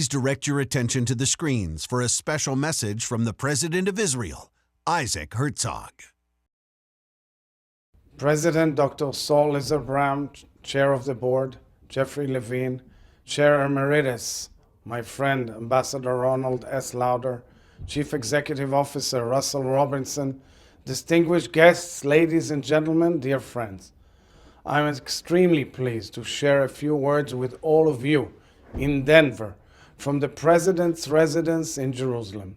please direct your attention to the screens for a special message from the President of Israel, Isaac Herzog. President Dr. Saul Lizerbram, Chair of the Board, Jeffrey Levine, Chair Emeritus, my friend Ambassador Ronald S. Lauder, Chief Executive Officer Russell Robinson, distinguished guests, ladies and gentlemen, dear friends. I'm extremely pleased to share a few words with all of you in Denver from the President's residence in Jerusalem.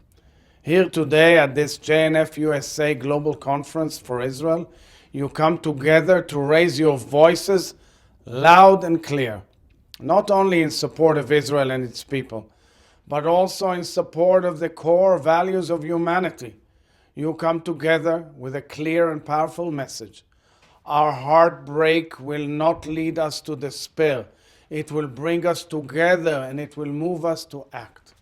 Here today at this JNF-USA Global Conference for Israel, you come together to raise your voices loud and clear, not only in support of Israel and its people, but also in support of the core values of humanity. You come together with a clear and powerful message. Our heartbreak will not lead us to despair. It will bring us together and it will move us to act.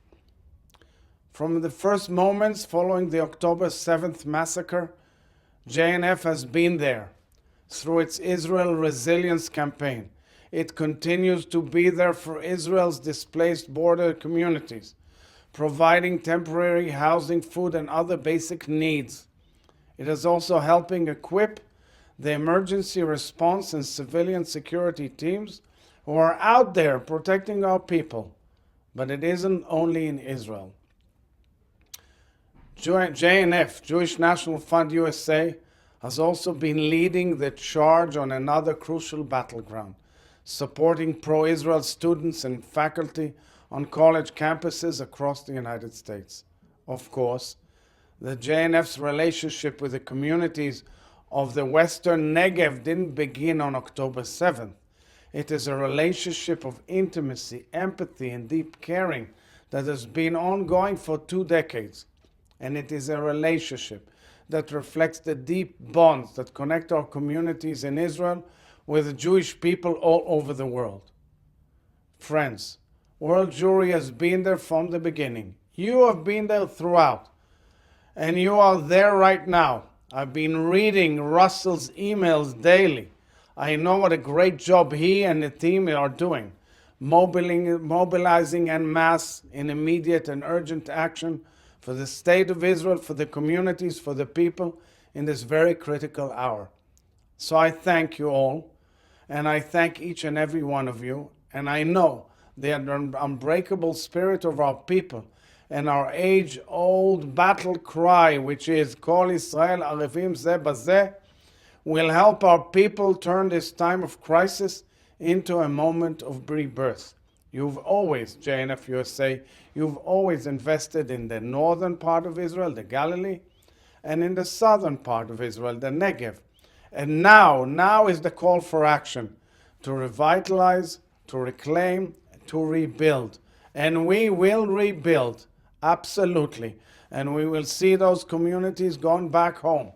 From the first moments following the October 7th massacre, JNF has been there through its Israel Resilience campaign. It continues to be there for Israel's displaced border communities, providing temporary housing, food, and other basic needs. It is also helping equip the emergency response and civilian security teams who are out there protecting our people. But it isn't only in Israel. JNF, Jewish National Fund USA, has also been leading the charge on another crucial battleground, supporting pro-Israel students and faculty on college campuses across the United States. Of course, the JNF's relationship with the communities of the Western Negev didn't begin on October 7th. It is a relationship of intimacy, empathy, and deep caring that has been ongoing for 2 decades. And it is a relationship that reflects the deep bonds that connect our communities in Israel with the Jewish people all over the world. Friends, World Jewry has been there from the beginning. You have been there throughout. And you are there right now. I've been reading Russell's emails daily. I know what a great job he and the team are doing, mobilizing en masse in immediate and urgent action for the state of Israel, for the communities, for the people in this very critical hour. So I thank you all, and I thank each and every one of you, and I know the unbreakable spirit of our people and our age-old battle cry, which is Kol Yisrael Arevim Zeh Bazeh, will help our people turn this time of crisis into a moment of rebirth. You've always, JNF-USA, you've always invested in the northern part of Israel, the Galilee, and in the southern part of Israel, the Negev. And now is the call for action to revitalize, to reclaim, to rebuild. And we will rebuild, absolutely. And we will see those communities going back home.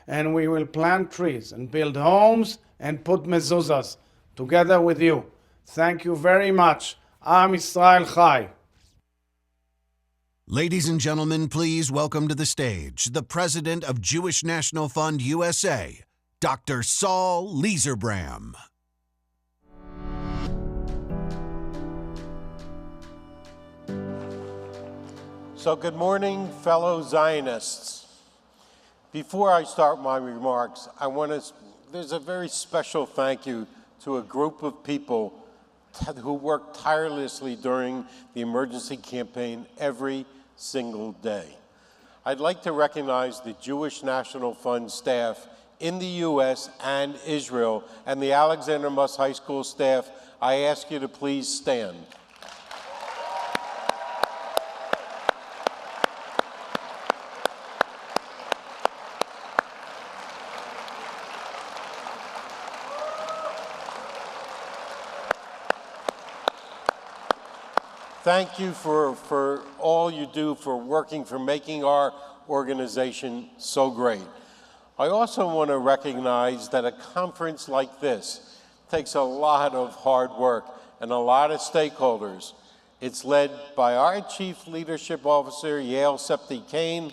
And we will plant trees and build homes and put mezuzahs together with you. Thank you very much. YISRAEL CHAI. Ladies and gentlemen, please welcome to the stage the President of Jewish National Fund USA, Dr. Saul Lizerbram. So good morning, fellow Zionists. Before I start my remarks, there's a very special thank you to a group of people who worked tirelessly during the emergency campaign every single day. I'd like to recognize the Jewish National Fund staff in the U.S. and Israel and the Alexander Muss High School staff. I ask you to please stand. Thank you for all you do for working, for making our organization so great. I also want to recognize that a conference like this takes a lot of hard work and a lot of stakeholders. It's led by our Chief Leadership Officer, Yael Septi-Kane,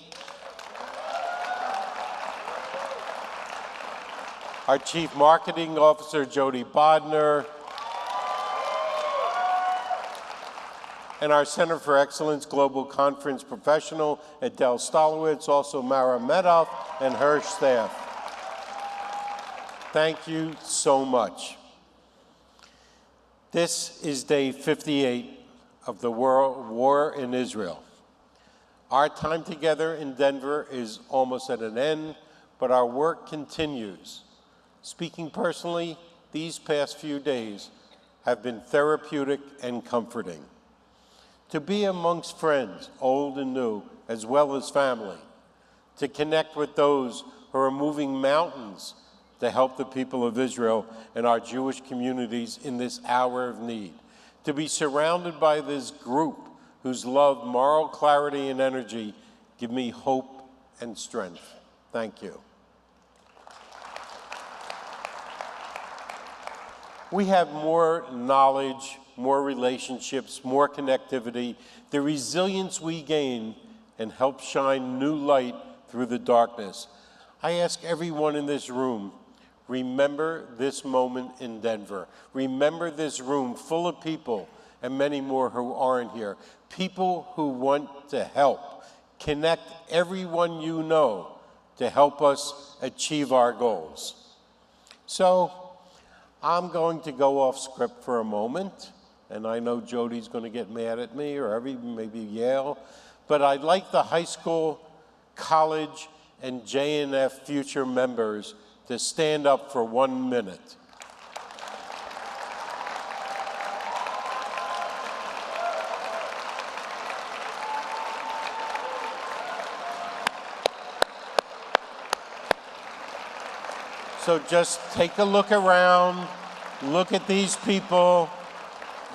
our Chief Marketing Officer, Jody Bodner, and our Center for Excellence Global Conference professional, Adele Stolowitz, also Mara Medoff, and her staff. Thank you so much. This is day 58 of the war in Israel. Our time together in Denver is almost at an end, but our work continues. Speaking personally, these past few days have been therapeutic and comforting. To be amongst friends, old and new, as well as family, to connect with those who are moving mountains to help the people of Israel and our Jewish communities in this hour of need, to be surrounded by this group whose love, moral clarity, and energy give me hope and strength. Thank you. We have more knowledge, more relationships, more connectivity, the resilience we gain, and help shine new light through the darkness. I ask everyone in this room, remember this moment in Denver. Remember this room full of people, and many more who aren't here. People who want to help. Connect everyone you know to help us achieve our goals. So, I'm going to go off script for a moment, and I know Jody's going to get mad at me, or maybe Yale, but I'd like the high school, college, and JNF future members to stand up for 1 minute. So just take a look around, look at these people.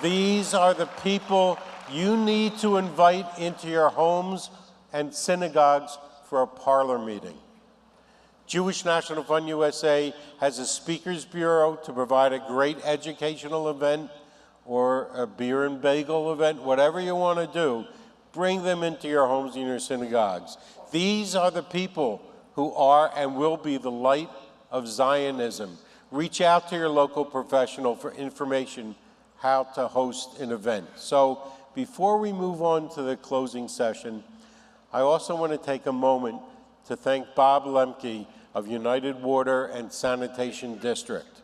These are the people you need to invite into your homes and synagogues for a parlor meeting. Jewish National Fund USA has a speakers bureau to provide a great educational event or a beer and bagel event, whatever you want to do, bring them into your homes and your synagogues. These are the people who are and will be the light of Zionism. Reach out to your local professional for information how to host an event. So before we move on to the closing session, I also want to take a moment to thank Bob Lemke of United Water and Sanitation District.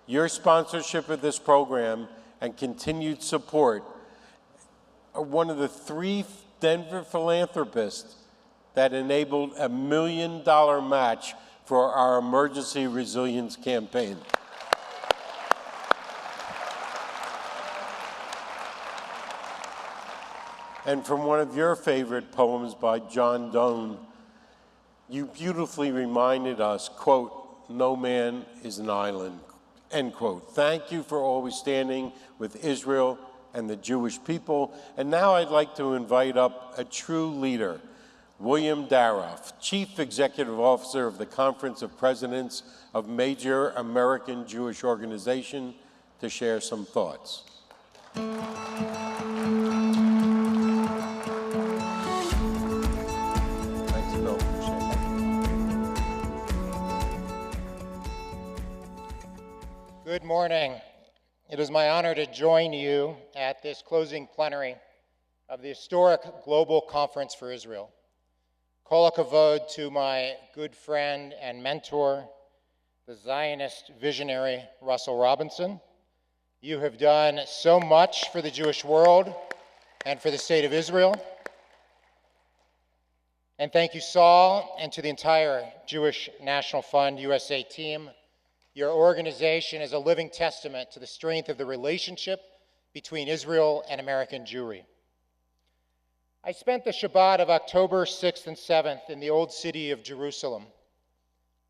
Your sponsorship of this program and continued support are one of the 3 Denver philanthropists that enabled $1 million match for our emergency resilience campaign. And from one of your favorite poems by John Donne, you beautifully reminded us, quote, "No man is an island," end quote. Thank you for always standing with Israel and the Jewish people. And now I'd like to invite up a true leader, William Daroff, Chief Executive Officer of the Conference of Presidents of Major American Jewish Organizations, to share some thoughts. Thanks, Bill. Good morning. It is my honor to join you at this closing plenary of the historic Global Conference for Israel. Kol hakavod to my good friend and mentor, the Zionist visionary Russell Robinson. You have done so much for the Jewish world and for the state of Israel. And thank you, Saul, and to the entire Jewish National Fund USA team. Your organization is a living testament to the strength of the relationship between Israel and American Jewry. I spent the Shabbat of October 6th and 7th in the old city of Jerusalem.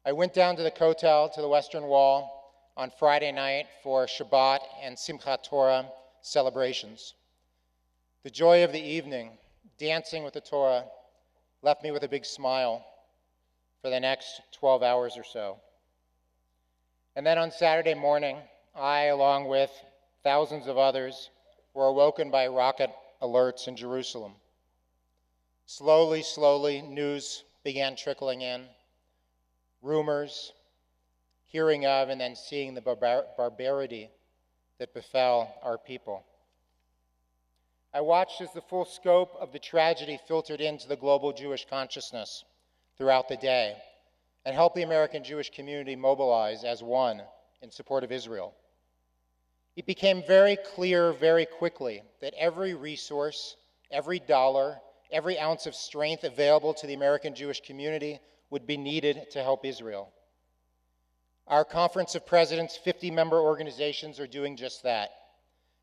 I went down to the Kotel, to the Western Wall, on Friday night for Shabbat and Simchat Torah celebrations. The joy of the evening, dancing with the Torah, left me with a big smile for the next 12 hours or so. And then on Saturday morning, I, along with thousands of others, were awoken by rocket alerts in Jerusalem. Slowly, news began trickling in, rumors, hearing of, and then seeing the barbarity that befell our people. I watched as the full scope of the tragedy filtered into the global Jewish consciousness throughout the day and helped the American Jewish community mobilize as one in support of Israel. It became very clear very quickly that every resource, every dollar, every ounce of strength available to the American Jewish community would be needed to help Israel. Our Conference of Presidents' 50-member organizations are doing just that.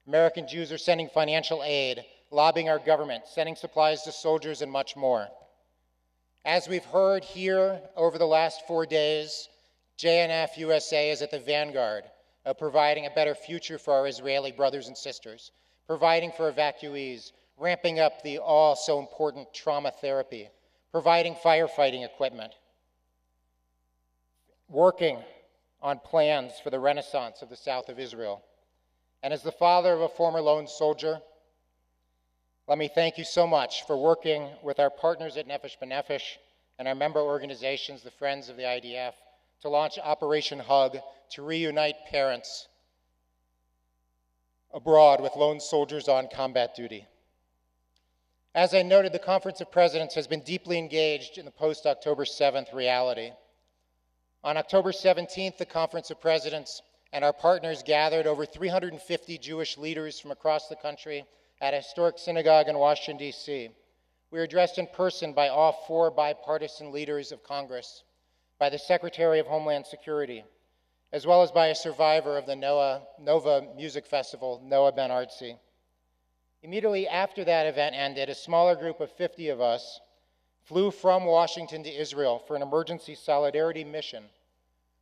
American Jews are sending financial aid, lobbying our government, sending supplies to soldiers, and much more. As we've heard here over the last 4 days, JNF-USA is at the vanguard of providing a better future for our Israeli brothers and sisters, providing for evacuees, ramping up the all-so-important trauma therapy, providing firefighting equipment, working on plans for the renaissance of the south of Israel. And as the father of a former lone soldier, let me thank you so much for working with our partners at Nefesh B'Nefesh and our member organizations, the Friends of the IDF, to launch Operation Hug to reunite parents abroad with lone soldiers on combat duty. As I noted, the Conference of Presidents has been deeply engaged in the post-October 7th reality. On October 17th, the Conference of Presidents and our partners gathered over 350 Jewish leaders from across the country at a historic synagogue in Washington, D.C. We were addressed in person by all 4 bipartisan leaders of Congress, by the Secretary of Homeland Security, as well as by a survivor of the Nova Music Festival, Noah Ben-Artzi. Immediately after that event ended, a smaller group of 50 of us flew from Washington to Israel for an emergency solidarity mission,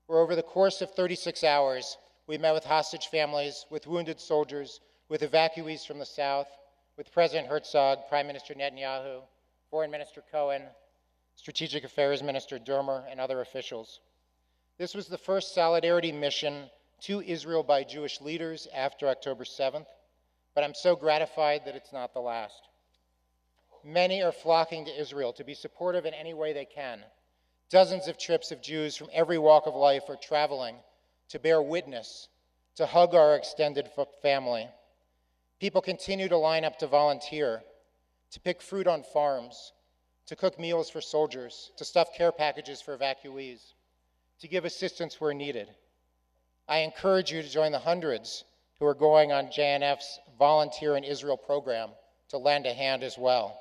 where over the course of 36 hours, we met with hostage families, with wounded soldiers, with evacuees from the south, with President Herzog, Prime Minister Netanyahu, Foreign Minister Cohen, Strategic Affairs Minister Dermer, and other officials. This was the first solidarity mission to Israel by Jewish leaders after October 7th, but I'm so gratified that it's not the last. Many are flocking to Israel to be supportive in any way they can. Dozens of trips of Jews from every walk of life are traveling to bear witness, to hug our extended family. People continue to line up to volunteer, to pick fruit on farms, to cook meals for soldiers, to stuff care packages for evacuees, to give assistance where needed. I encourage you to join the hundreds who are going on JNF's Volunteer in Israel program to lend a hand as well.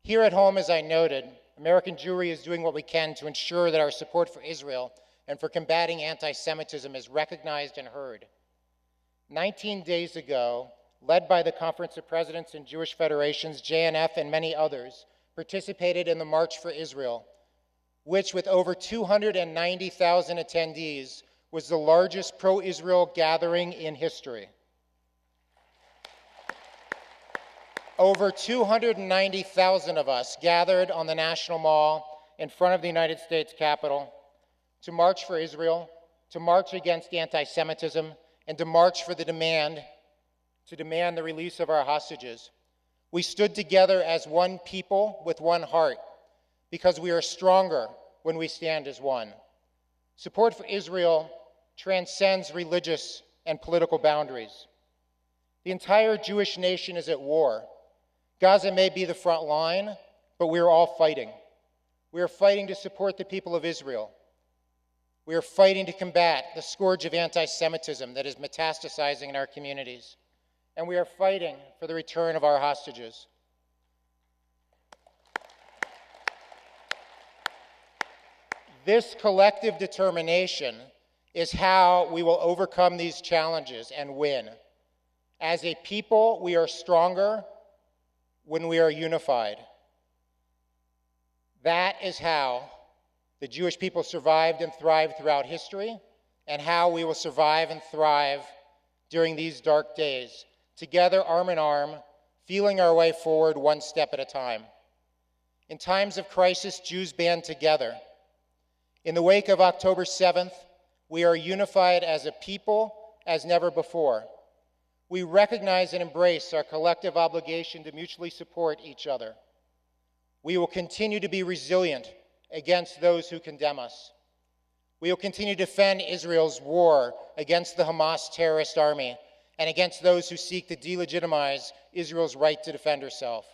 Here at home, as I noted, American Jewry is doing what we can to ensure that our support for Israel and for combating anti-Semitism is recognized and heard. 19 days ago, led by the Conference of Presidents and Jewish Federations, JNF and many others, participated in the March for Israel, which with over 290,000 attendees was the largest pro-Israel gathering in history. Over 290,000 of us gathered on the National Mall in front of the United States Capitol to march for Israel, to march against anti-Semitism, and to march for the demand the release of our hostages. We stood together as one people with one heart because we are stronger when we stand as one. Support for Israel transcends religious and political boundaries. The entire Jewish nation is at war. Gaza may be the front line, but we are all fighting. We are fighting to support the people of Israel. We are fighting to combat the scourge of anti-Semitism that is metastasizing in our communities. And we are fighting for the return of our hostages. This collective determination is how we will overcome these challenges and win. As a people, we are stronger when we are unified. That is how the Jewish people survived and thrived throughout history, and how we will survive and thrive during these dark days, together arm in arm, feeling our way forward one step at a time. In times of crisis, Jews band together. In the wake of October 7th, we are unified as a people as never before. We recognize and embrace our collective obligation to mutually support each other. We will continue to be resilient against those who condemn us. We will continue to defend Israel's war against the Hamas terrorist army and against those who seek to delegitimize Israel's right to defend herself.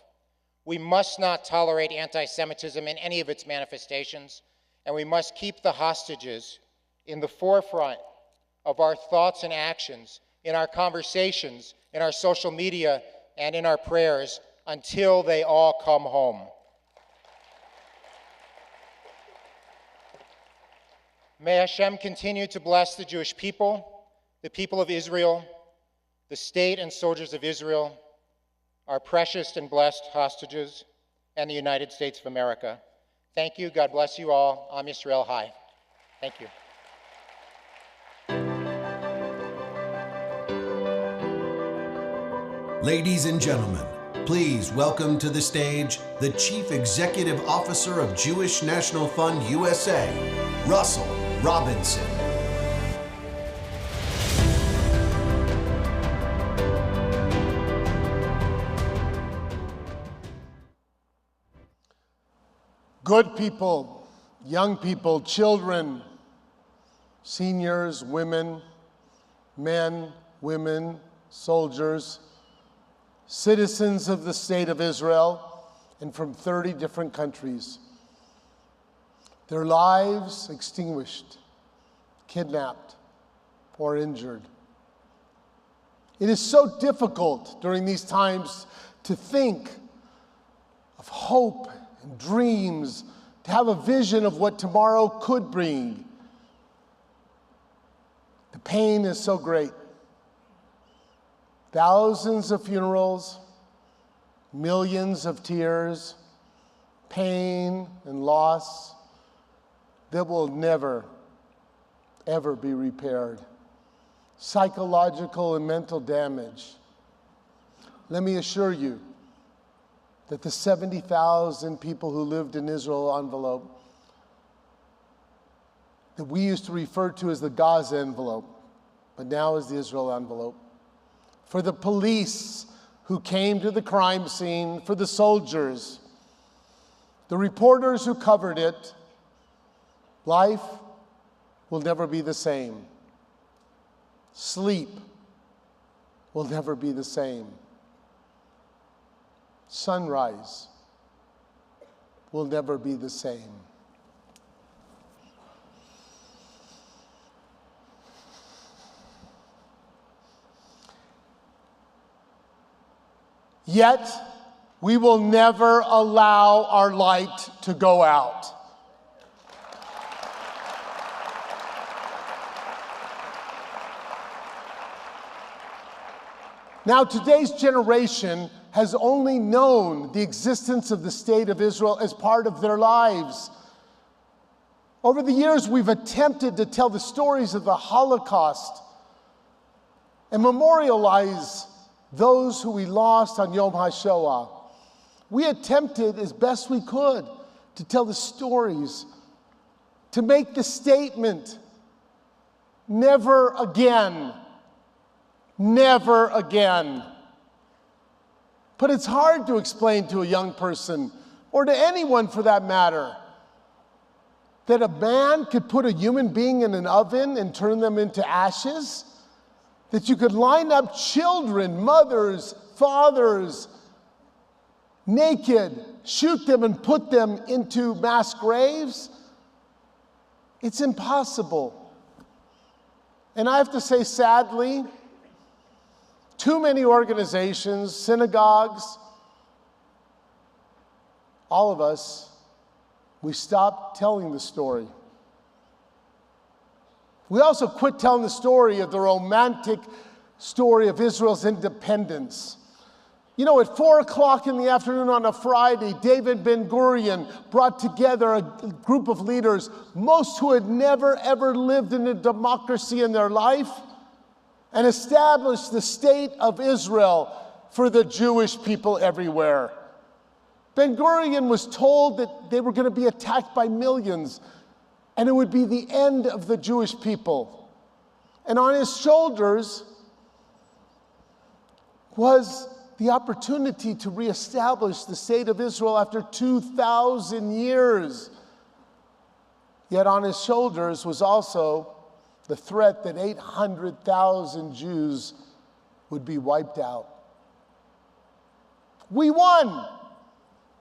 We must not tolerate anti-Semitism in any of its manifestations, and we must keep the hostages in the forefront of our thoughts and actions, in our conversations, in our social media, and in our prayers until they all come home. May Hashem continue to bless the Jewish people, the people of Israel, the state and soldiers of Israel, our precious and blessed hostages, and the United States of America. Thank you. God bless you all. YISRAEL CHAI. Thank you. Ladies and gentlemen, please welcome to the stage the Chief Executive Officer of Jewish National Fund USA, Russell Robinson. Good people, young people, children, seniors, women, men, women, soldiers, citizens of the State of Israel, and from 30 different countries. Their lives extinguished, kidnapped, or injured. It is so difficult during these times to think of hope and dreams, to have a vision of what tomorrow could bring. The pain is so great. Thousands of funerals, millions of tears, pain and loss that will never, ever be repaired. Psychological and mental damage. Let me assure you that the 70,000 people who lived in Israel envelope, that we used to refer to as the Gaza envelope, but now is the Israel envelope. For the police who came to the crime scene, for the soldiers, the reporters who covered it, life will never be the same. Sleep will never be the same. Sunrise will never be the same. Yet, we will never allow our light to go out. Now, today's generation has only known the existence of the State of Israel as part of their lives. Over the years, we've attempted to tell the stories of the Holocaust and memorialize those who we lost on Yom HaShoah. We attempted as best we could to tell the stories, to make the statement, never again, never again. But it's hard to explain to a young person, or to anyone for that matter, that a man could put a human being in an oven and turn them into ashes, that you could line up children, mothers, fathers, naked, shoot them and put them into mass graves. It's impossible. And I have to say, sadly, too many organizations, synagogues, all of us, we stopped telling the story. We also quit telling the story of the romantic story of Israel's independence. You know, at 4 o'clock in the afternoon on a Friday, David Ben-Gurion brought together a group of leaders, most who had never ever lived in a democracy in their life, and established the State of Israel for the Jewish people everywhere. Ben-Gurion was told that they were going to be attacked by millions, and it would be the end of the Jewish people. And on his shoulders was the opportunity to reestablish the State of Israel after 2,000 years. Yet on his shoulders was also the threat that 800,000 Jews would be wiped out. We won.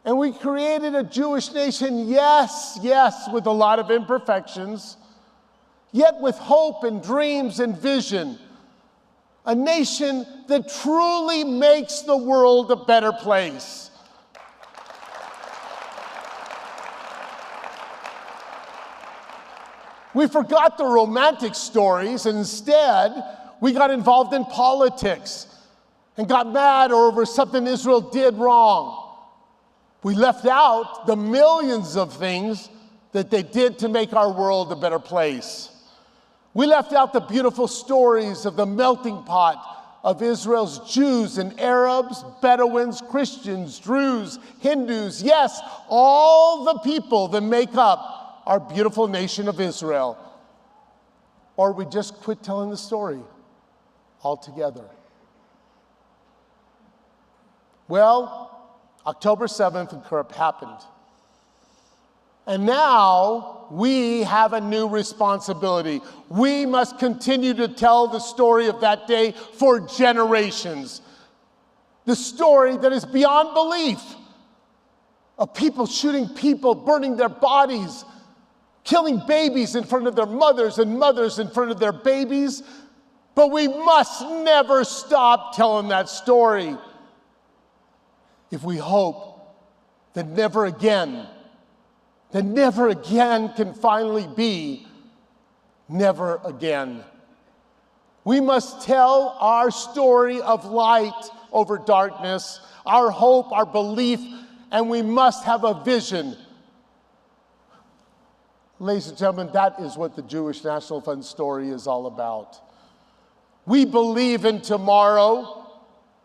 And we created a Jewish nation, yes, with a lot of imperfections, yet with hope and dreams and vision. A nation that truly makes the world a better place. We forgot the romantic stories, and instead, we got involved in politics and got mad over something Israel did wrong. We left out the millions of things that they did to make our world a better place. We left out the beautiful stories of the melting pot of Israel's Jews and Arabs, Bedouins, Christians, Druze, Hindus, yes, all the people that make up our beautiful nation of Israel. Or we just quit telling the story altogether. Well, October 7th happened. And now we have a new responsibility. We must continue to tell the story of that day for generations. The story that is beyond belief of people shooting people, burning their bodies, killing babies in front of their mothers and mothers in front of their babies. But we must never stop telling that story if we hope that never again can finally be never again. We must tell our story of light over darkness, our hope, our belief, and we must have a vision. Ladies and gentlemen, that is what the Jewish National Fund story is all about. We believe in tomorrow,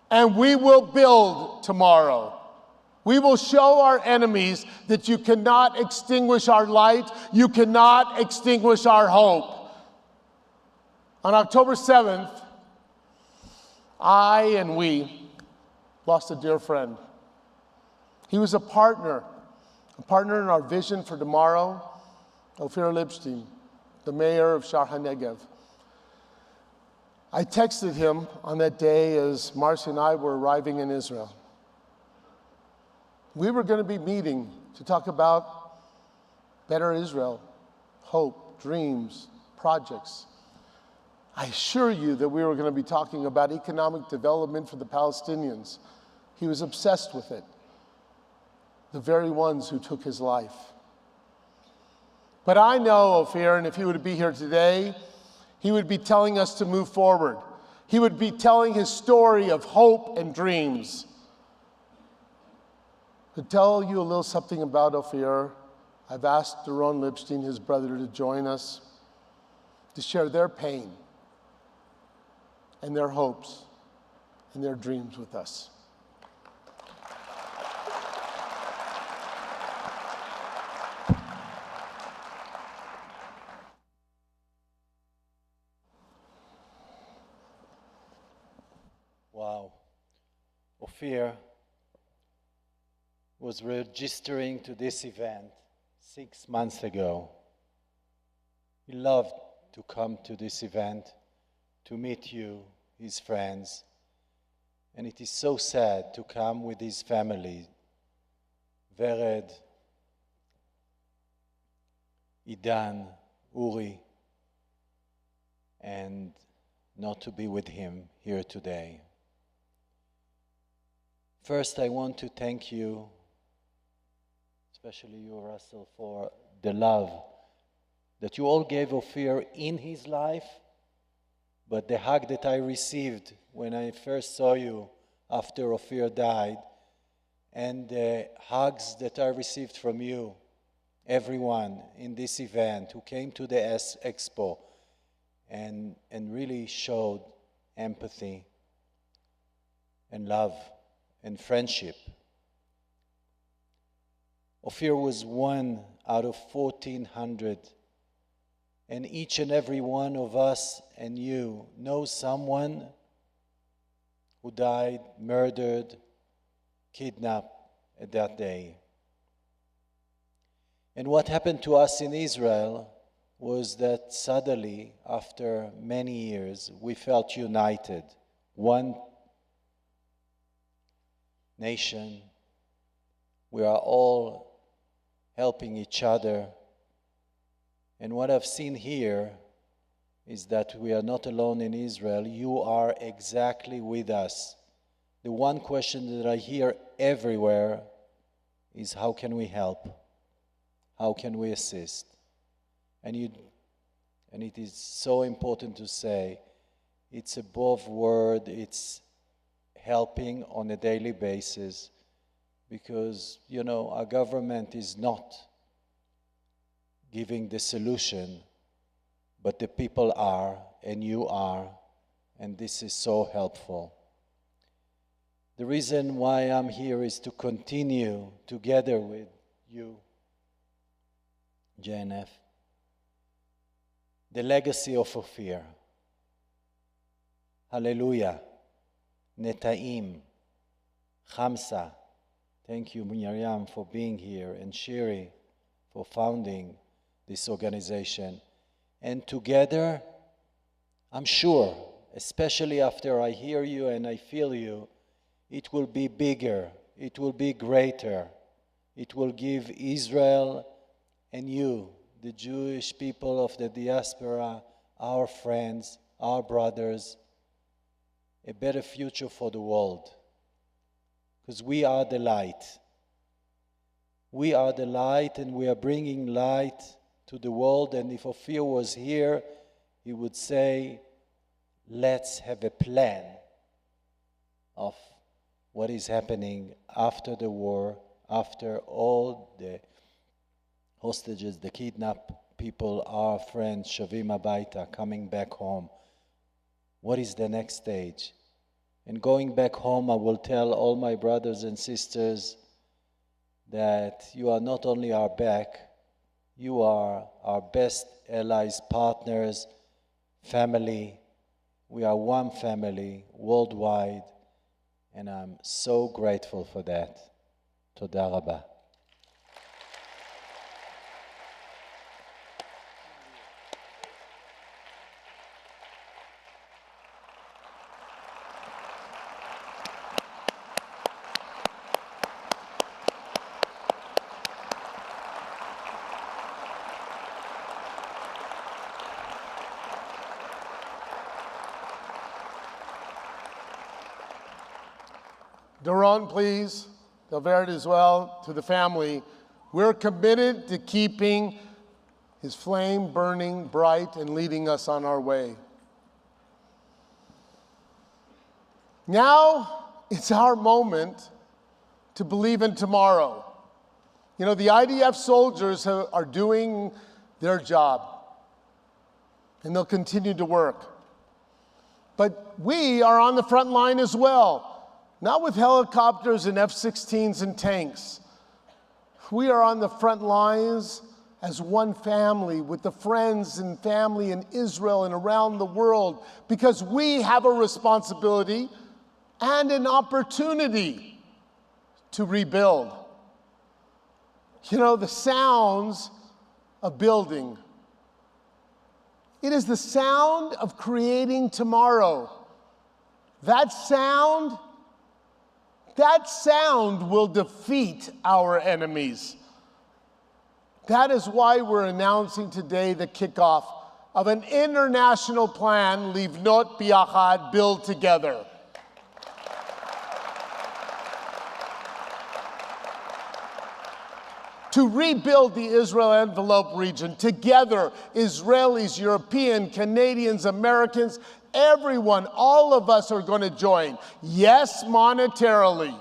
and we will build tomorrow. We will show our enemies that you cannot extinguish our light, you cannot extinguish our hope. On October 7th, I and we lost a dear friend. He was a partner in our vision for tomorrow, Ophir Lipstein, the mayor of Shar HaNegev. I texted him on that day as Marcy and I were arriving in Israel. We were going to be meeting to talk about better Israel, hope, dreams, projects. I assure you that we were going to be talking about economic development for the Palestinians. He was obsessed with it, the very ones who took his life. But I know Ophir, and if he would be here today, he would be telling us to move forward. He would be telling his story of hope and dreams. To tell you a little something about Ophir, I've asked Doron Lipstein, his brother, to join us, to share their pain and their hopes and their dreams with us. Wow. Ophir was registering to this event 6 months ago. He loved to come to this event, to meet you, his friends, and it is so sad to come with his family, Vered, Idan, Uri, and not to be with him here today. First, I want to thank you, especially you, Russell, for the love that you all gave Ophir in his life, but the hug that I received when I first saw you after Ophir died, and the hugs that I received from you, everyone in this event who came to the Expo and really showed empathy and love and friendship. Ophir was one out of 1,400, and each and every one of us and you knows someone who died, murdered, kidnapped at that day. And what happened to us in Israel was that suddenly, after many years, we felt united one nation. We are all helping each other. And what I've seen here is that we are not alone in Israel. You are exactly with us. The one question that I hear everywhere is, how can we help? How can we assist? And it is so important to say, it's above word, it's helping on a daily basis, because, you know, our government is not giving the solution, but the people are, and you are, and this is so helpful. The reason why I'm here is to continue together with you, JNF, the legacy of Ophir. Hallelujah. Netaim. Chamsa. Thank you, Miriam, for being here, and Shiri for founding this organization. And together, I'm sure, especially after I hear you and I feel you, it will be bigger, it will be greater. It will give Israel and you, the Jewish people of the diaspora, our friends, our brothers, a better future for the world. Because we are the light. We are the light, and we are bringing light to the world. And if Ophir was here, he would say, let's have a plan of what is happening after the war, after all the hostages, the kidnapped people, our friends, Shavim Abaita, coming back home. What is the next stage? And going back home, I will tell all my brothers and sisters that you are not only our back, you are our best allies, partners, family. We are one family worldwide, and I'm so grateful for that. Toda Rabah. Doron, please. Delverde as well, to the family. We're committed to keeping his flame burning bright and leading us on our way. Now, it's our moment to believe in tomorrow. You know, the IDF soldiers are doing their job, and they'll continue to work. But we are on the front line as well. Not with helicopters and F-16s and tanks. We are on the front lines as one family with the friends and family in Israel and around the world, because we have a responsibility and an opportunity to rebuild. You know, the sounds of building. It is the sound of creating tomorrow. That sound will defeat our enemies. That is why we're announcing today the kickoff of an international plan, Livnot Biachad, build together. To rebuild the Israel envelope region together, Israelis, European, Canadians, Americans, everyone, all of us are going to join. Yes, monetarily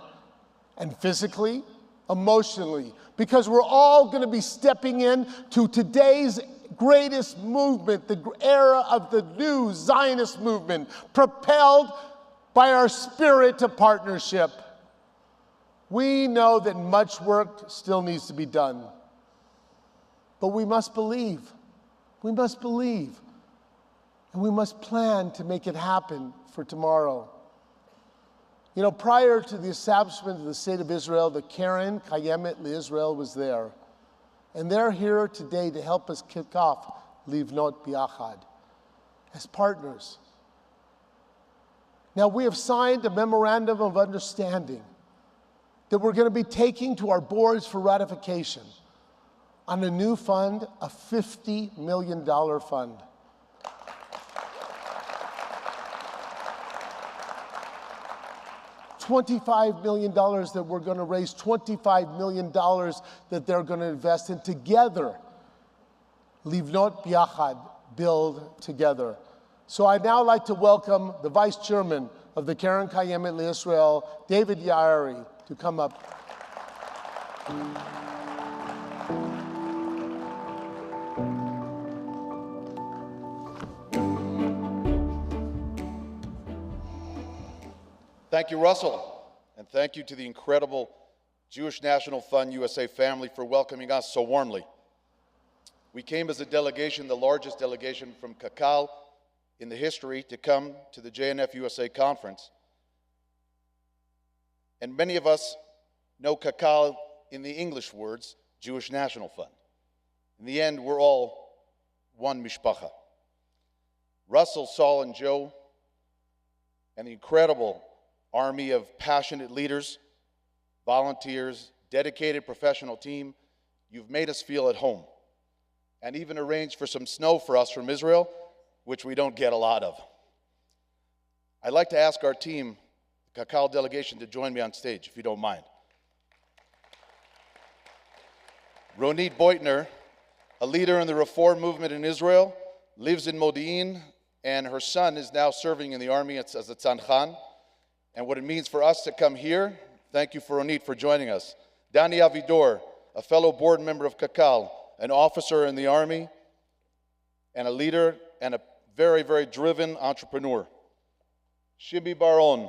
and physically, emotionally, because we're all going to be stepping in to today's greatest movement, the era of the new Zionist movement, propelled by our spirit of partnership. We know that much work still needs to be done, but we must believe. We must believe. And we must plan to make it happen for tomorrow. You know, prior to the establishment of the State of Israel, the Karen Kayemet LeIsrael was there. And they're here today to help us kick off Livnot Biachad as partners. Now, we have signed a memorandum of understanding that we're going to be taking to our boards for ratification on a new fund, a $50 million fund. $25 million that we're going to raise, $25 million that they're going to invest in together. Livnot Biachad, build together. So I'd now like to welcome the Vice Chairman of the Karen Kayemet LeYisrael, David Yairi, to come up. Thank you, Russell, and thank you to the incredible Jewish National Fund USA family for welcoming us so warmly. We came as a delegation, the largest delegation from Kakal in the history, to come to the JNF-USA conference. And many of us know Kakal in the English words, Jewish National Fund. In the end, we're all one mishpacha. Russell, Saul, and Joe, and the incredible army of passionate leaders, volunteers, dedicated professional team, you've made us feel at home, and even arranged for some snow for us from Israel, which we don't get a lot of. I'd like to ask our team, the Kakal delegation, to join me on stage, if you don't mind. Ronit Beutner, a leader in the reform movement in Israel, lives in Modi'in, and her son is now serving in the army as a tzadchan. And what it means for us to come here, thank you, for Ronit, for joining us. Dani Avidor, a fellow board member of Kakal, an officer in the army, and a leader, and a very, very driven entrepreneur. Shibi Baron,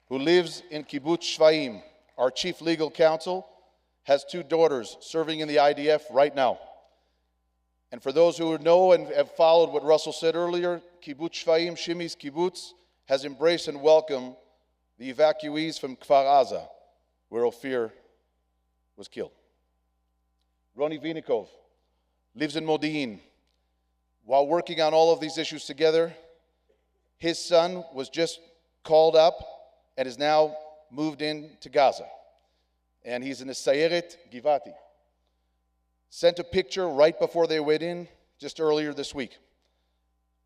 who lives in Kibbutz Shvaim, our chief legal counsel, has 2 daughters serving in the IDF right now. And for those who know and have followed what Russell said earlier, Kibbutz Shvaim, Shimi's kibbutz, has embraced and welcomed the evacuees from Kfar Aza, where Ophir was killed. Roni Vinikov lives in Modi'in. While working on all of these issues together, his son was just called up and is now moved in to Gaza. And he's in the Sayeret Givati. Sent a picture right before they went in, just earlier this week.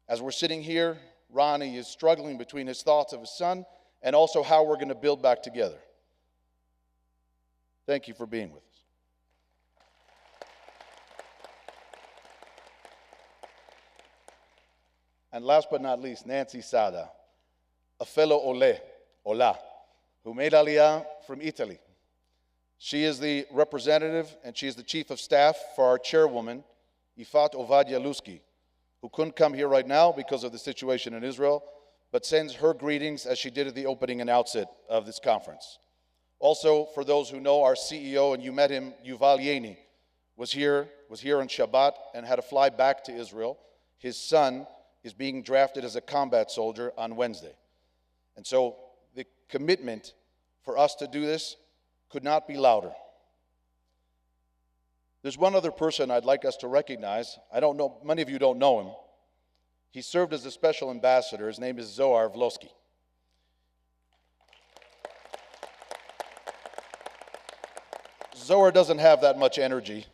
As we're sitting here, Ronnie is struggling between his thoughts of his son and also how we're going to build back together. Thank you for being with us. And last but not least, Nancy Sada, a fellow Ola, who made Aliyah from Italy. She is the representative and she is the chief of staff for our chairwoman, Ifat Ovadia Lusky, who couldn't come here right now because of the situation in Israel, but sends her greetings as she did at the opening and outset of this conference. Also, for those who know our CEO, and you met him, Yuval Yeni, was here on Shabbat and had to fly back to Israel. His son is being drafted as a combat soldier on Wednesday. And so the commitment for us to do this could not be louder. There's one other person I'd like us to recognize. I don't know, many of you don't know him. He served as a special ambassador. His name is Zohar Vlosky. Zohar doesn't have that much energy,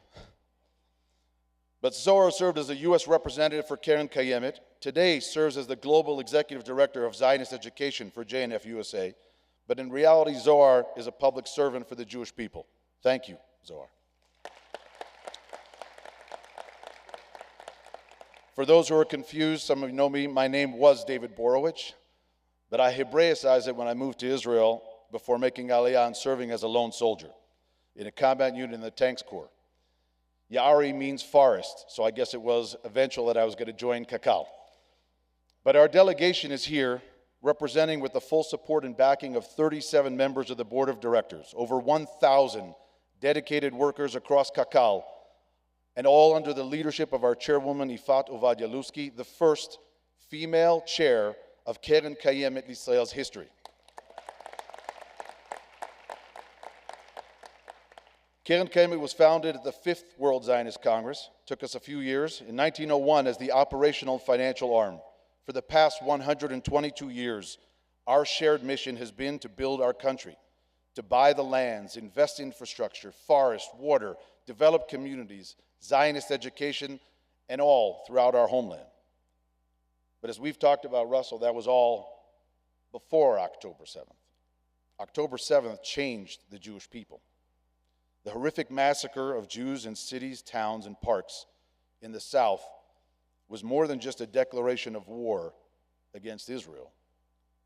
but Zohar served as a U.S. representative for Karen Kayemet. Today serves as the global executive director of Zionist education for JNF-USA. But in reality, Zohar is a public servant for the Jewish people. Thank you, Zohar. For those who are confused, some of you know me, my name was David Borowicz, but I Hebraicized it when I moved to Israel before making Aliyah and serving as a lone soldier in a combat unit in the Tanks Corps. Yairi means forest, so I guess it was eventual that I was going to join Kakal. But our delegation is here representing with the full support and backing of 37 members of the board of directors, over 1,000 dedicated workers across Kakal, and all under the leadership of our chairwoman, Ifat Ovadia Lusky, the first female chair of Keren Kayemet Yisrael's history. Keren Kayemet was founded at the 5th World Zionist Congress. Took us a few years. In 1901 as the operational financial arm For the past 122 years, our shared mission has been to build our country, to buy the lands, invest in infrastructure, forest, water, develop communities, Zionist education, and all throughout our homeland. But as we've talked about, Russell, that was all before October 7th. October 7th changed the Jewish people. The horrific massacre of Jews in cities, towns, and parks in the South was more than just a declaration of war against Israel.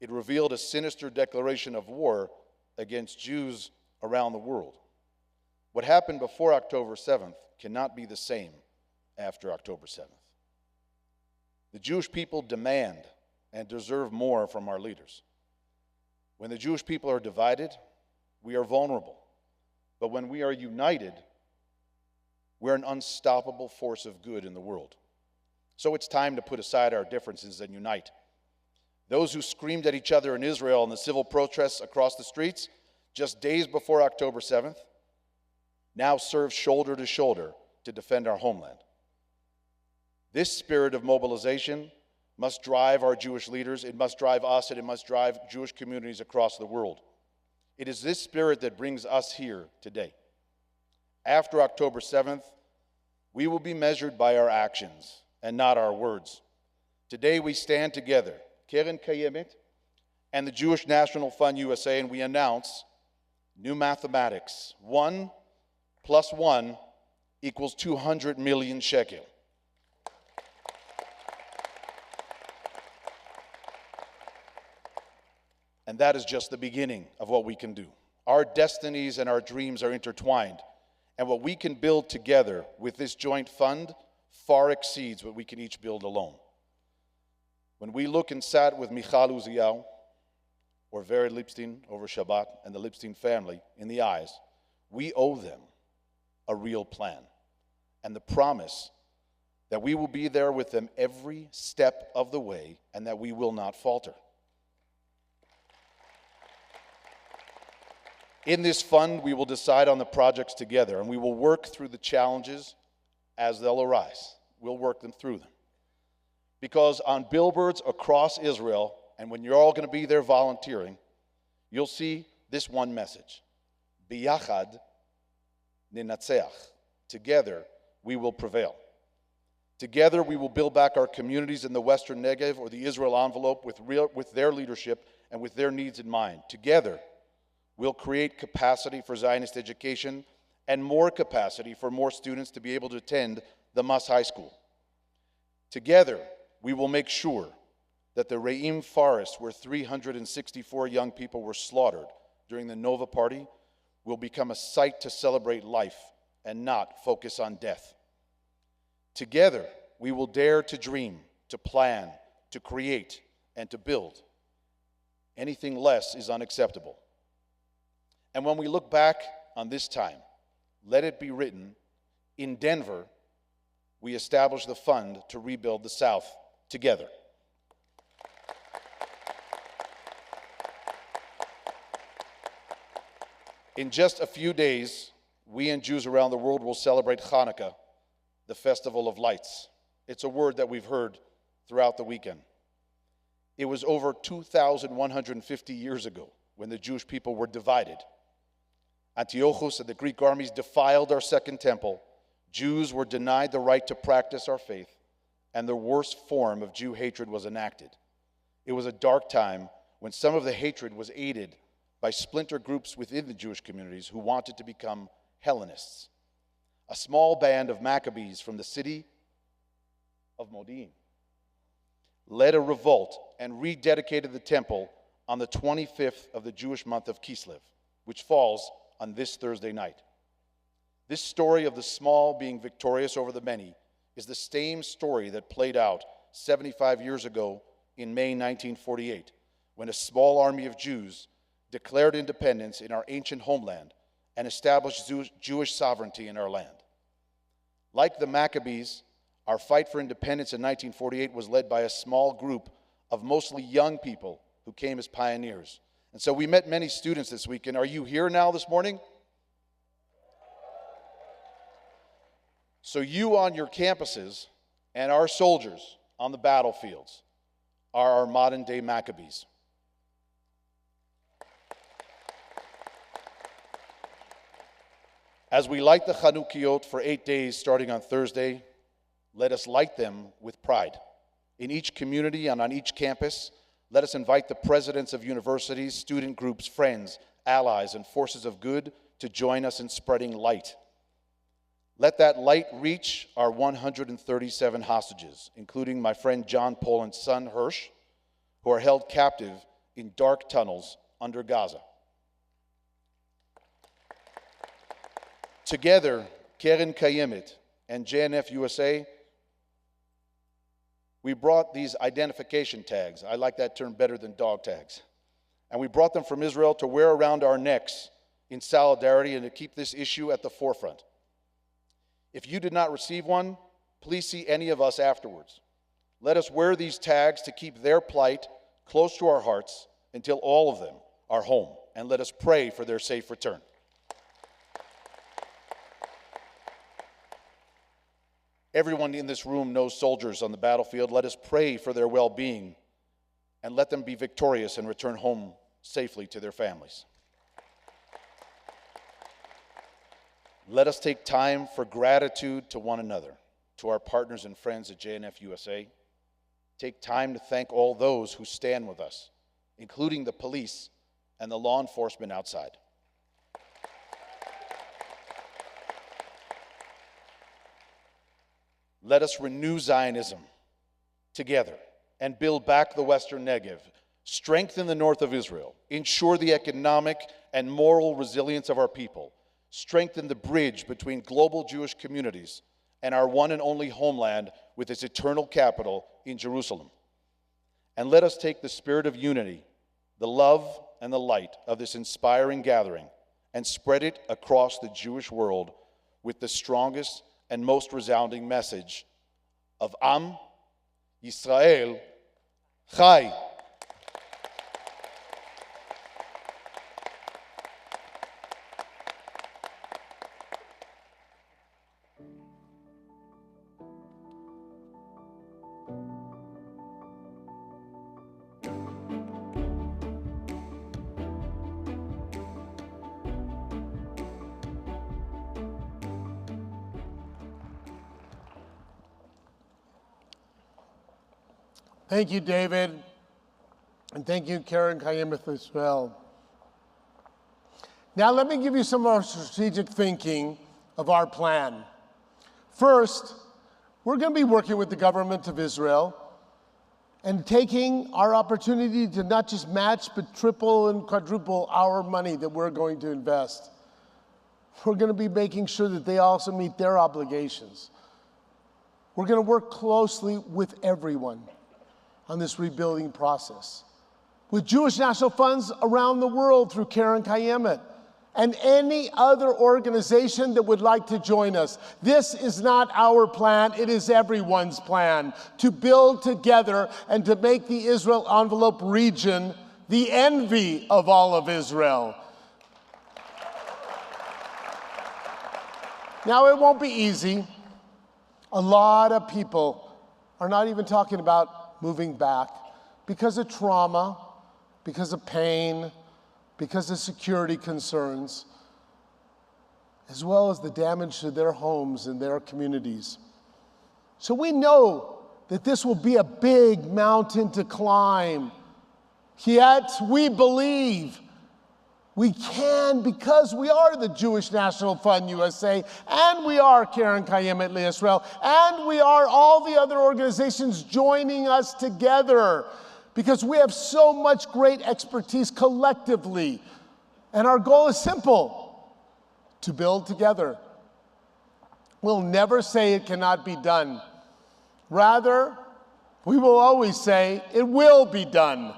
It revealed a sinister declaration of war against Jews around the world. What happened before October 7th cannot be the same after October 7th. The Jewish people demand and deserve more from our leaders. When the Jewish people are divided, we are vulnerable. But when we are united, we're an unstoppable force of good in the world. So it's time to put aside our differences and unite. Those who screamed at each other in Israel in the civil protests across the streets just days before October 7th now serve shoulder to shoulder to defend our homeland. This spirit of mobilization must drive our Jewish leaders, it must drive us, and it must drive Jewish communities across the world. It is this spirit that brings us here today. After October 7th, we will be measured by our actions and not our words. Today we stand together, Keren Kayemet and the Jewish National Fund USA, and we announce new mathematics. 1 + 1 = 200 million shekel. And that is just the beginning of what we can do. Our destinies and our dreams are intertwined, and what we can build together with this joint fund far exceeds what we can each build alone. When we look and sat with Michal Uziel or Vered Lipstein over Shabbat and the Lipstein family in the eyes, we owe them a real plan and the promise that we will be there with them every step of the way and that we will not falter. In this fund, we will decide on the projects together, and we will work through the challenges as they'll arise. We'll work them through them. Because on billboards across Israel, and when you're all going to be there volunteering, you'll see this one message. Biyachad ninatzeach. Together, we will prevail. Together, we will build back our communities in the Western Negev or the Israel envelope with their leadership and with their needs in mind. Together, we'll create capacity for Zionist education and more capacity for more students to be able to attend the Mas High School. Together, we will make sure that the Re'im forest, where 364 young people were slaughtered during the Nova Party, will become a site to celebrate life and not focus on death. Together, we will dare to dream, to plan, to create, and to build. Anything less is unacceptable. And when we look back on this time, let it be written, in Denver, we established the fund to rebuild the South together. In just a few days, we and Jews around the world will celebrate Hanukkah, the Festival of Lights. It's a word that we've heard throughout the weekend. It was over 2,150 years ago when the Jewish people were divided. Antiochus and the Greek armies defiled our second temple. Jews were denied the right to practice our faith, and the worst form of Jew hatred was enacted. It was a dark time when some of the hatred was aided by splinter groups within the Jewish communities who wanted to become Hellenists. A small band of Maccabees from the city of Modi'in led a revolt and rededicated the temple on the 25th of the Jewish month of Kislev, which falls on this Thursday night. This story of the small being victorious over the many is the same story that played out 75 years ago in May 1948, when a small army of Jews declared independence in our ancient homeland and established Jewish sovereignty in our land. Like the Maccabees, our fight for independence in 1948 was led by a small group of mostly young people who came as pioneers. And so we met many students this weekend. Are you here now this morning? So you on your campuses and our soldiers on the battlefields are our modern-day Maccabees. As we light the Chanukiot for 8 days starting on Thursday, let us light them with pride. In each community and on each campus, let us invite the presidents of universities, student groups, friends, allies, and forces of good to join us in spreading light. Let that light reach our 137 hostages, including my friend John Poland's son, Hirsch, who are held captive in dark tunnels under Gaza. Together, Keren Kayemet and JNF-USA, we brought these identification tags. I like that term better than dog tags. And we brought them from Israel to wear around our necks in solidarity and to keep this issue at the forefront. If you did not receive one, please see any of us afterwards. Let us wear these tags to keep their plight close to our hearts until all of them are home, and let us pray for their safe return. Everyone in this room knows soldiers on the battlefield. Let us pray for their well-being and let them be victorious and return home safely to their families. Let us take time for gratitude to one another, to our partners and friends at JNF-USA. Take time to thank all those who stand with us, including the police and the law enforcement outside. Let us renew Zionism together and build back the Western Negev, strengthen the north of Israel, ensure the economic and moral resilience of our people, strengthen the bridge between global Jewish communities and our one and only homeland with its eternal capital in Jerusalem. And let us take the spirit of unity, the love and the light of this inspiring gathering and spread it across the Jewish world with the strongest and most resounding message of YISRAEL CHAI. Thank you, David, and thank you, Keren Kayemet, as well. Now let me give you some of our strategic thinking of our plan. First, we're going to be working with the government of Israel and taking our opportunity to not just match, but triple and quadruple our money that we're going to invest. We're going to be making sure that they also meet their obligations. We're going to work closely with everyone on this rebuilding process, with Jewish national funds around the world through Keren Kayemet, and any other organization that would like to join us. This is not our plan, it is everyone's plan, to build together and to make the Israel envelope region the envy of all of Israel. Now, it won't be easy. A lot of people are not even talking about moving back because of trauma, because of pain, because of security concerns, as well as the damage to their homes and their communities. So we know that this will be a big mountain to climb. Yet we believe we can, because we are the Jewish National Fund USA, and we are Keren Kayemet LeYisrael, and we are all the other organizations joining us together, because we have so much great expertise collectively. And our goal is simple: to build together. We'll never say it cannot be done. Rather, we will always say it will be done.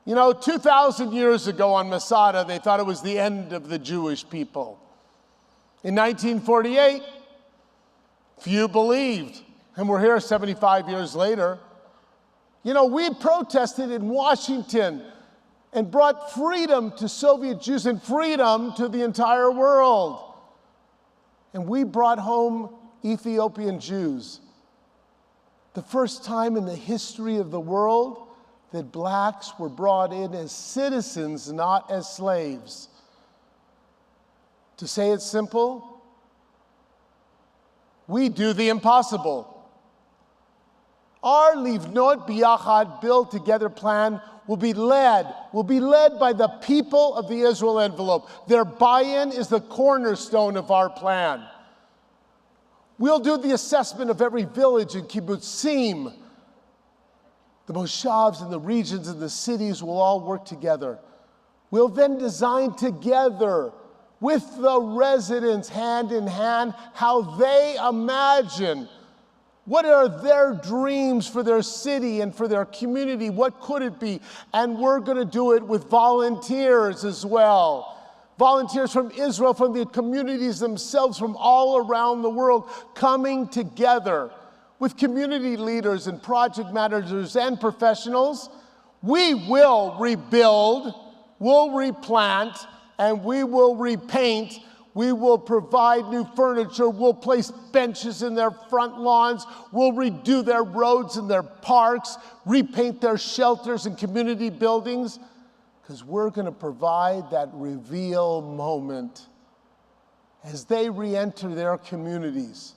You know, 2,000 years ago on Masada, they thought it was the end of the Jewish people. In 1948, few believed, and we're here 75 years later. You know, we protested in Washington and brought freedom to Soviet Jews and freedom to the entire world. And we brought home Ethiopian Jews. The first time in the history of the world that blacks were brought in as citizens, not as slaves. To say it simple, we do the impossible. Our Livnot Biyachad, Build Together plan will be led by the people of the Israel envelope. Their buy-in is the cornerstone of our plan. We'll do the assessment of every village in kibbutzim. The moshavs and the regions and the cities will all work together. We'll then design together with the residents, hand in hand, how they imagine. What are their dreams for their city and for their community? What could it be? And we're going to do it with volunteers as well. Volunteers from Israel, from the communities themselves, from all around the world, coming together with community leaders and project managers and professionals. We will rebuild, we'll replant, and we will repaint. We will provide new furniture. We'll place benches in their front lawns. We'll redo their roads and their parks, repaint their shelters and community buildings, because we're going to provide that reveal moment. As they re-enter their communities,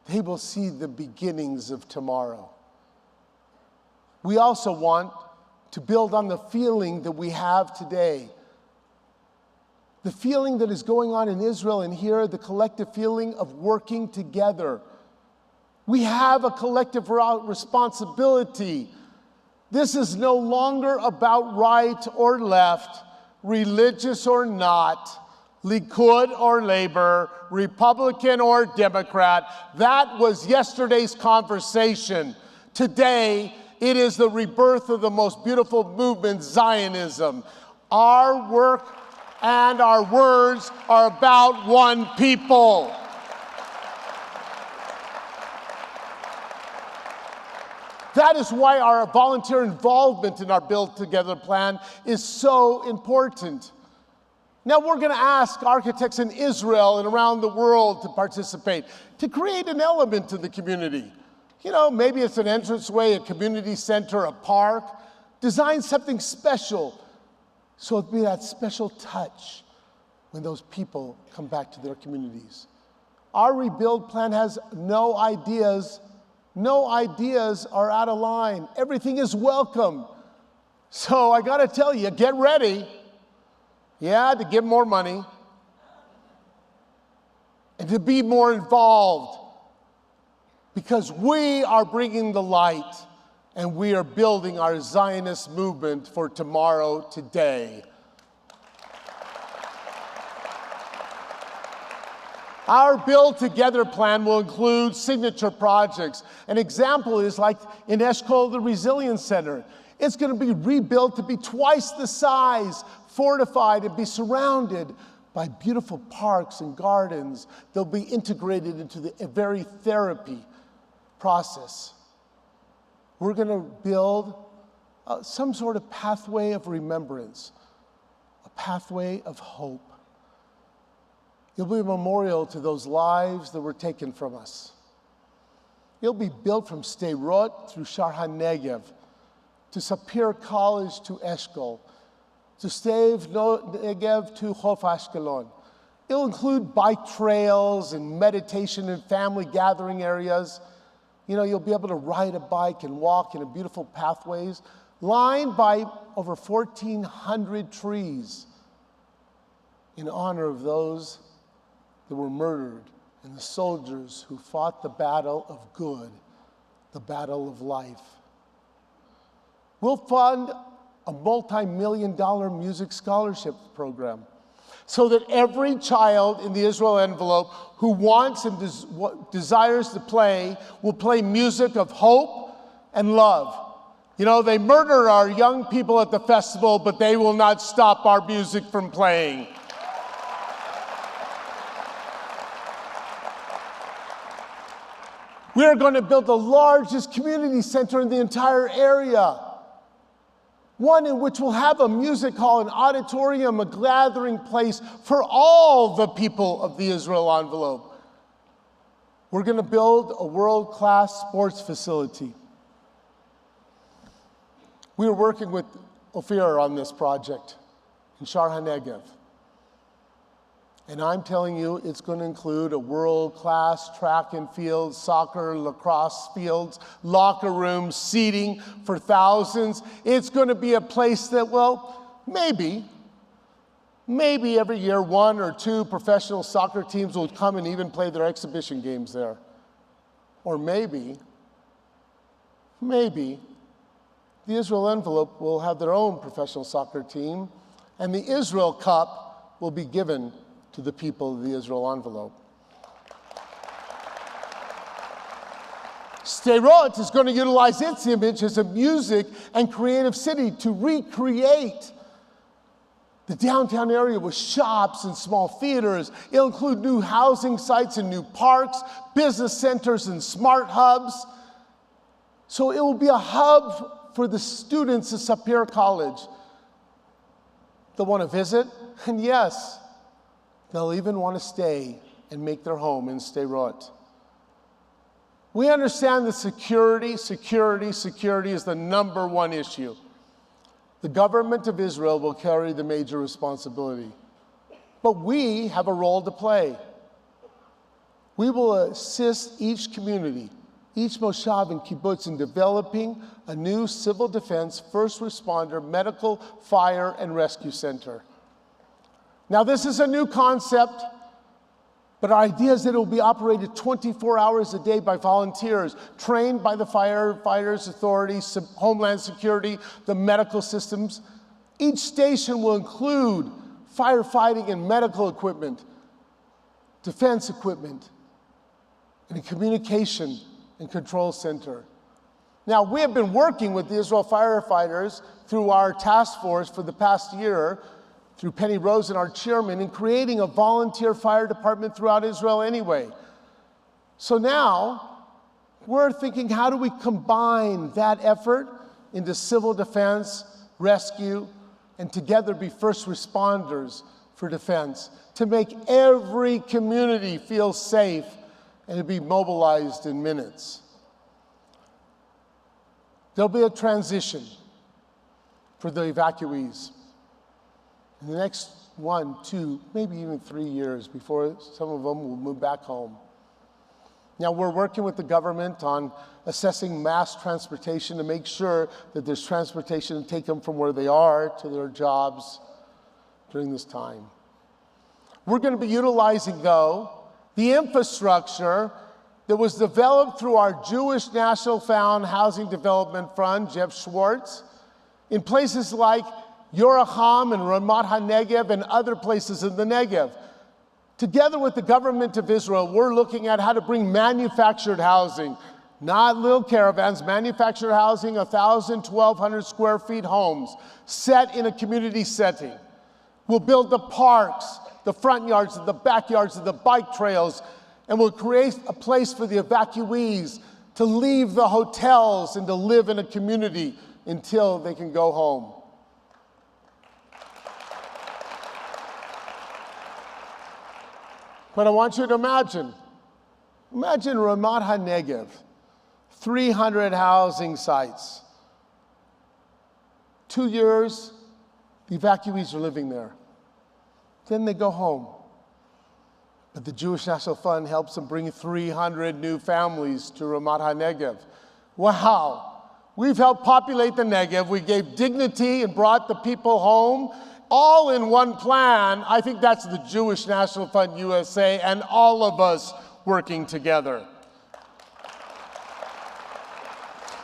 they will see the beginnings of tomorrow. We also want to build on the feeling that we have today. The feeling that is going on in Israel and here, the collective feeling of working together. We have a collective responsibility. This is no longer about right or left, religious or not, Likud or Labor, Republican or Democrat. That was yesterday's conversation. Today, it is the rebirth of the most beautiful movement, Zionism. Our work and our words are about one people. That is why our volunteer involvement in our Build Together plan is so important. Now we're going to ask architects in Israel and around the world to participate, to create an element to the community. You know, maybe it's an entranceway, a community center, a park. Design something special, so it'll be that special touch when those people come back to their communities. Our rebuild plan has no ideas. No ideas are out of line. Everything is welcome. So I got to tell you, get ready. Yeah, to give more money and to be more involved, because we are bringing the light and we are building our Zionist movement for tomorrow, today. Our Build Together plan will include signature projects. An example is like in Eshkol, the Resilience Center. It's going to be rebuilt to be twice the size, fortified, and be surrounded by beautiful parks and gardens. They'll be integrated into the very therapy process. We're going to build some sort of pathway of remembrance, a pathway of hope. It'll be a memorial to those lives that were taken from us. It'll be built from Sderot through Shar HaNegev, to Sapir College to Eshkol, to Stev Negev to Chof Ashkelon. It'll include bike trails and meditation and family gathering areas. You know, you'll be able to ride a bike and walk in beautiful pathways lined by over 1,400 trees in honor of those that were murdered and the soldiers who fought the battle of good, the battle of life. We'll fund a multi-million-dollar music scholarship program so that every child in the Israel envelope who wants and desires to play will play music of hope and love. You know, they murder our young people at the festival, but they will not stop our music from playing. We're going to build the largest community center in the entire area. One in which we'll have a music hall, an auditorium, a gathering place for all the people of the Israel envelope. We're going to build a world-class sports facility. We were working with Ophir on this project in Shar HaNegev. And I'm telling you, it's going to include a world-class track and field, soccer, lacrosse fields, locker rooms, seating for thousands. It's going to be a place that, well, maybe every year 1 or 2 professional soccer teams will come and even play their exhibition games there. Or maybe the Israel Envelope will have their own professional soccer team, and the Israel Cup will be given to the people of the Israel Envelope. Sderot is going to utilize its image as a music and creative city to recreate the downtown area with shops and small theaters. It'll include new housing sites and new parks, business centers and smart hubs. So it will be a hub for the students of Sapir College. They'll want to visit, and yes, they'll even want to stay and make their home in Sderot. We understand that security is the #1 issue. The government of Israel will carry the major responsibility. But we have a role to play. We will assist each community, each moshav and kibbutz in developing a new civil defense, first responder, medical, fire, and rescue center. Now, this is a new concept, but our idea is that it will be operated 24 hours a day by volunteers, trained by the firefighters, authorities, Homeland Security, the medical systems. Each station will include firefighting and medical equipment, defense equipment, and a communication and control center. Now, we have been working with the Israel firefighters through our task force for the past year, through Penny Rosen, our chairman, in creating a volunteer fire department throughout Israel anyway. So now, we're thinking, how do we combine that effort into civil defense, rescue, and together be first responders for defense, to make every community feel safe and to be mobilized in minutes. There'll be a transition for the evacuees. In the next 1, 2, maybe even 3 years before some of them will move back home. Now, we're working with the government on assessing mass transportation to make sure that there's transportation to take them from where they are to their jobs during this time. We're going to be utilizing, though, the infrastructure that was developed through our Jewish National Fund Housing Development Fund, Jeff Schwartz, in places like Yoracham and Ramat HaNegev and other places in the Negev. Together with the government of Israel, we're looking at how to bring manufactured housing, not little caravans, manufactured housing, 1,000, 1,200 square feet homes, set in a community setting. We'll build the parks, the front yards, the backyards, the bike trails, and we'll create a place for the evacuees to leave the hotels and to live in a community until they can go home. But I want you to imagine Ramat HaNegev, 300 housing sites. 2 years, the evacuees are living there. Then they go home. But the Jewish National Fund helps them bring 300 new families to Ramat HaNegev. Wow! We've helped populate the Negev. We gave dignity and brought the people home, all in one plan. I think that's the Jewish National Fund USA and all of us working together.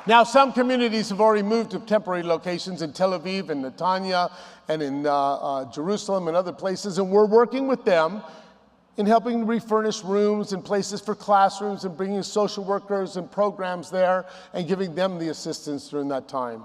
Now, some communities have already moved to temporary locations in Tel Aviv and Netanya and in Jerusalem and other places, and we're working with them in helping refurnish rooms and places for classrooms and bringing social workers and programs there and giving them the assistance during that time.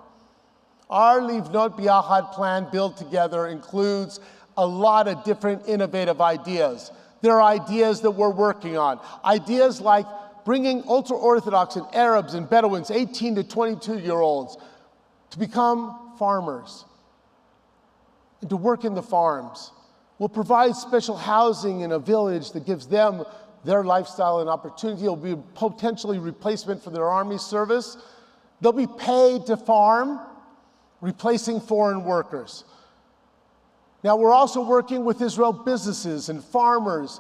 Our Livnot B'Yachad plan, Build Together, includes a lot of different innovative ideas. There are ideas that we're working on. Ideas like bringing ultra-Orthodox and Arabs and Bedouins, 18 to 22-year-olds, to become farmers and to work in the farms. We'll provide special housing in a village that gives them their lifestyle and opportunity. It'll be potentially replacement for their army service. They'll be paid to farm, replacing foreign workers. Now, we're also working with Israel businesses and farmers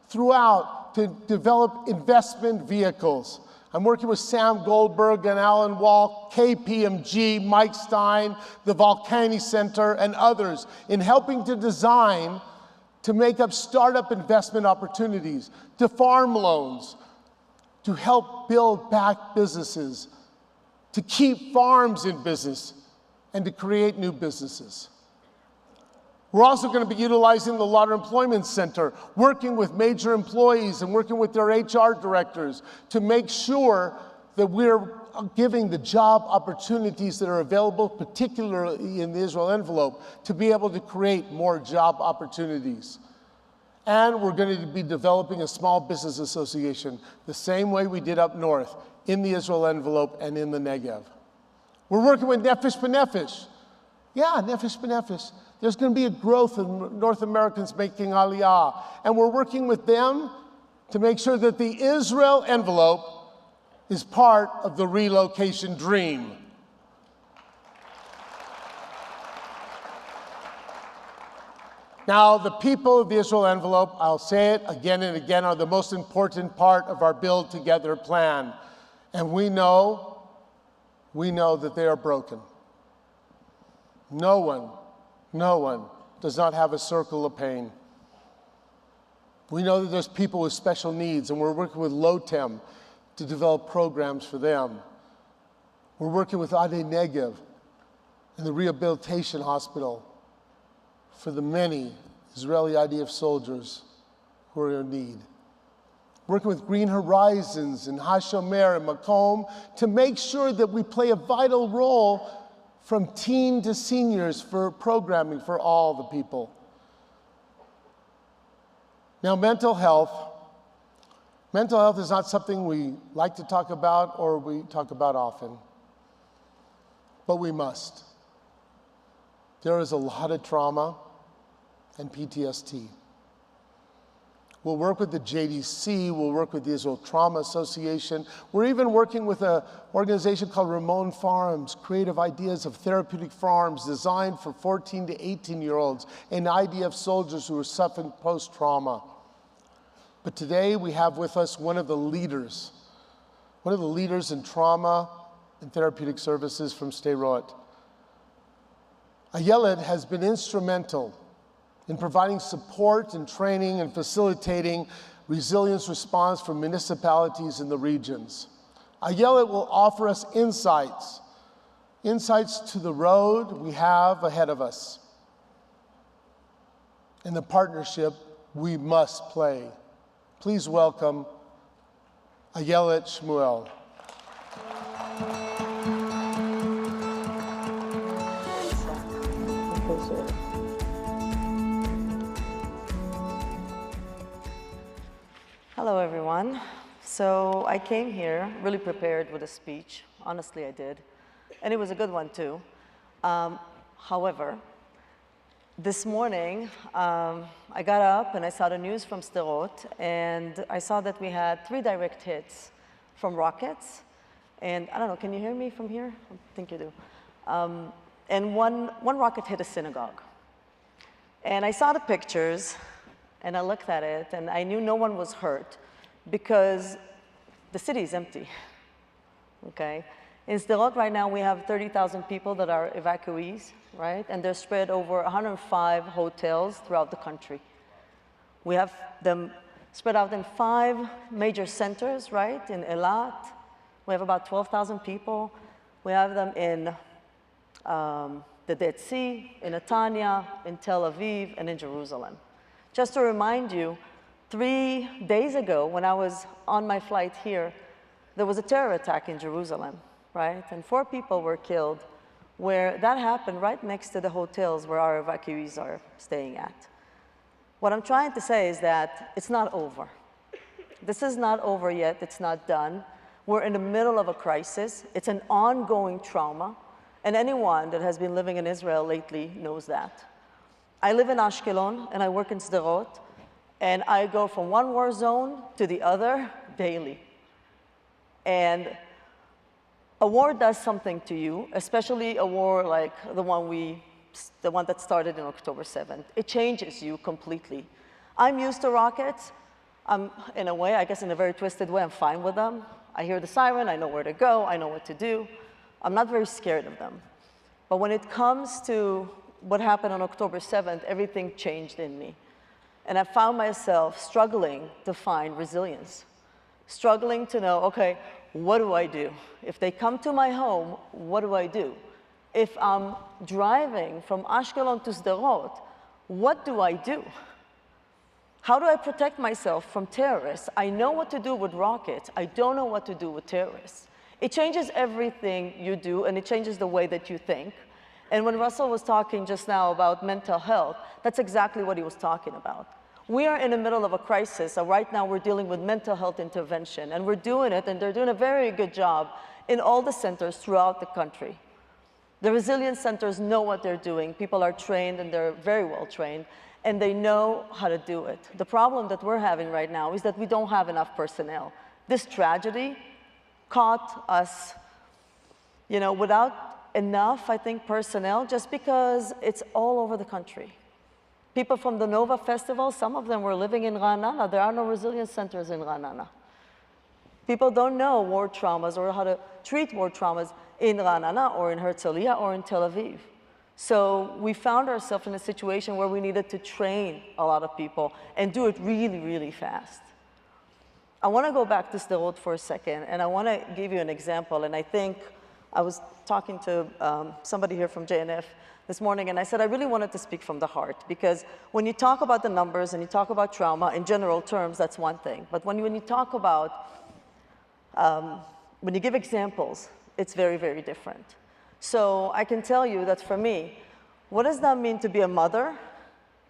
throughout to develop investment vehicles. I'm working with Sam Goldberg and Alan Wall, KPMG, Mike Stein, the Volcani Center, and others in helping to design to make up startup investment opportunities, to farm loans, to help build back businesses, to keep farms in business, and to create new businesses. We're also going to be utilizing the Lauder Employment Center, working with major employees and working with their HR directors to make sure that we're giving the job opportunities that are available, particularly in the Israel envelope, to be able to create more job opportunities. And we're going to be developing a small business association, the same way we did up north, in the Israel envelope and in the Negev. We're working with Nefesh B'Nefesh. Yeah, Nefesh B'Nefesh. There's going to be a growth in North Americans making Aliyah. And we're working with them to make sure that the Israel envelope is part of the relocation dream. Now, the people of the Israel envelope, I'll say it again and again, are the most important part of our Build Together plan. And we know that they are broken. No one does not have a circle of pain. We know that there's people with special needs, and we're working with LOTEM to develop programs for them. We're working with Ade Negev and the Rehabilitation Hospital for the many Israeli IDF soldiers who are in need. Working with Green Horizons and HaShomer and Makom to make sure that we play a vital role from teen to seniors for programming for all the people. Now, mental health is not something we like to talk about or we talk about often, but we must. There is a lot of trauma and PTSD. We'll work with the JDC, we'll work with the Israel Trauma Association. We're even working with an organization called Ramon Farms, creative ideas of therapeutic farms designed for 14 to 18-year-olds and IDF soldiers who are suffering post-trauma. But today we have with us one of the leaders in trauma and therapeutic services from Sderot. Ayelet has been instrumental in providing support and training and facilitating resilience response for municipalities in the regions. Ayelet will offer us insights to the road we have ahead of us and the partnership we must play. Please welcome Ayelet Shmuel. Hello, everyone. So I came here really prepared with a speech. Honestly, I did. And it was a good one, too. However, this morning, I got up and I saw the news from Sderot, and I saw that we had 3 direct hits from rockets. And I don't know, can you hear me from here? I think you do. And one rocket hit a synagogue. And I saw the pictures, and I looked at it, and I knew no one was hurt because the city is empty, okay? In Sderot right now, we have 30,000 people that are evacuees, right? And they're spread over 105 hotels throughout the country. We have them spread out in 5 major centers, right? In Eilat, we have about 12,000 people. We have them in the Dead Sea, in Netanya, in Tel Aviv, and in Jerusalem. Just to remind you, 3 days ago, when I was on my flight here, there was a terror attack in Jerusalem, right? And 4 people were killed, where that happened right next to the hotels where our evacuees are staying at. What I'm trying to say is that it's not over. This is not over yet, it's not done. We're in the middle of a crisis. It's an ongoing trauma, and anyone that has been living in Israel lately knows that. I live in Ashkelon, and I work in Sderot, And I go from one war zone to the other daily. And a war does something to you, especially a war like the one that started in October 7th. It changes you completely. I'm used to rockets. In a way, I guess in a very twisted way, I'm fine with them. I hear the siren, I know where to go, I know what to do. I'm not very scared of them. But when it comes to what happened on October 7th, everything changed in me. And I found myself struggling to find resilience, struggling to know, okay, what do I do? If they come to my home, what do I do? If I'm driving from Ashkelon to Sderot, what do I do? How do I protect myself from terrorists? I know what to do with rockets. I don't know what to do with terrorists. It changes everything you do, and it changes the way that you think. And when Russell was talking just now about mental health, that's exactly what he was talking about. We are in the middle of a crisis. So right now, we're dealing with mental health intervention, and we're doing it, and they're doing a very good job in all the centers throughout the country. The resilience centers know what they're doing. People are trained, and they're very well trained, and they know how to do it. The problem that we're having right now is that we don't have enough personnel. This tragedy caught us, without enough, I think, personnel, just because it's all over the country. People from the Nova Festival, some of them were living in Ra'anana. There are no resilience centers in Ra'anana. People don't know war traumas or how to treat war traumas in Ra'anana or in Herzliya or in Tel Aviv. So we found ourselves in a situation where we needed to train a lot of people and do it really, really fast. I want to go back to Sderot for a second, and I want to give you an example. And I think I was talking to somebody here from JNF this morning, and I said I really wanted to speak from the heart, because when you talk about the numbers and you talk about trauma in general terms, that's one thing. But when you talk about, when you give examples, it's very, very different. So I can tell you that for me, what does that mean to be a mother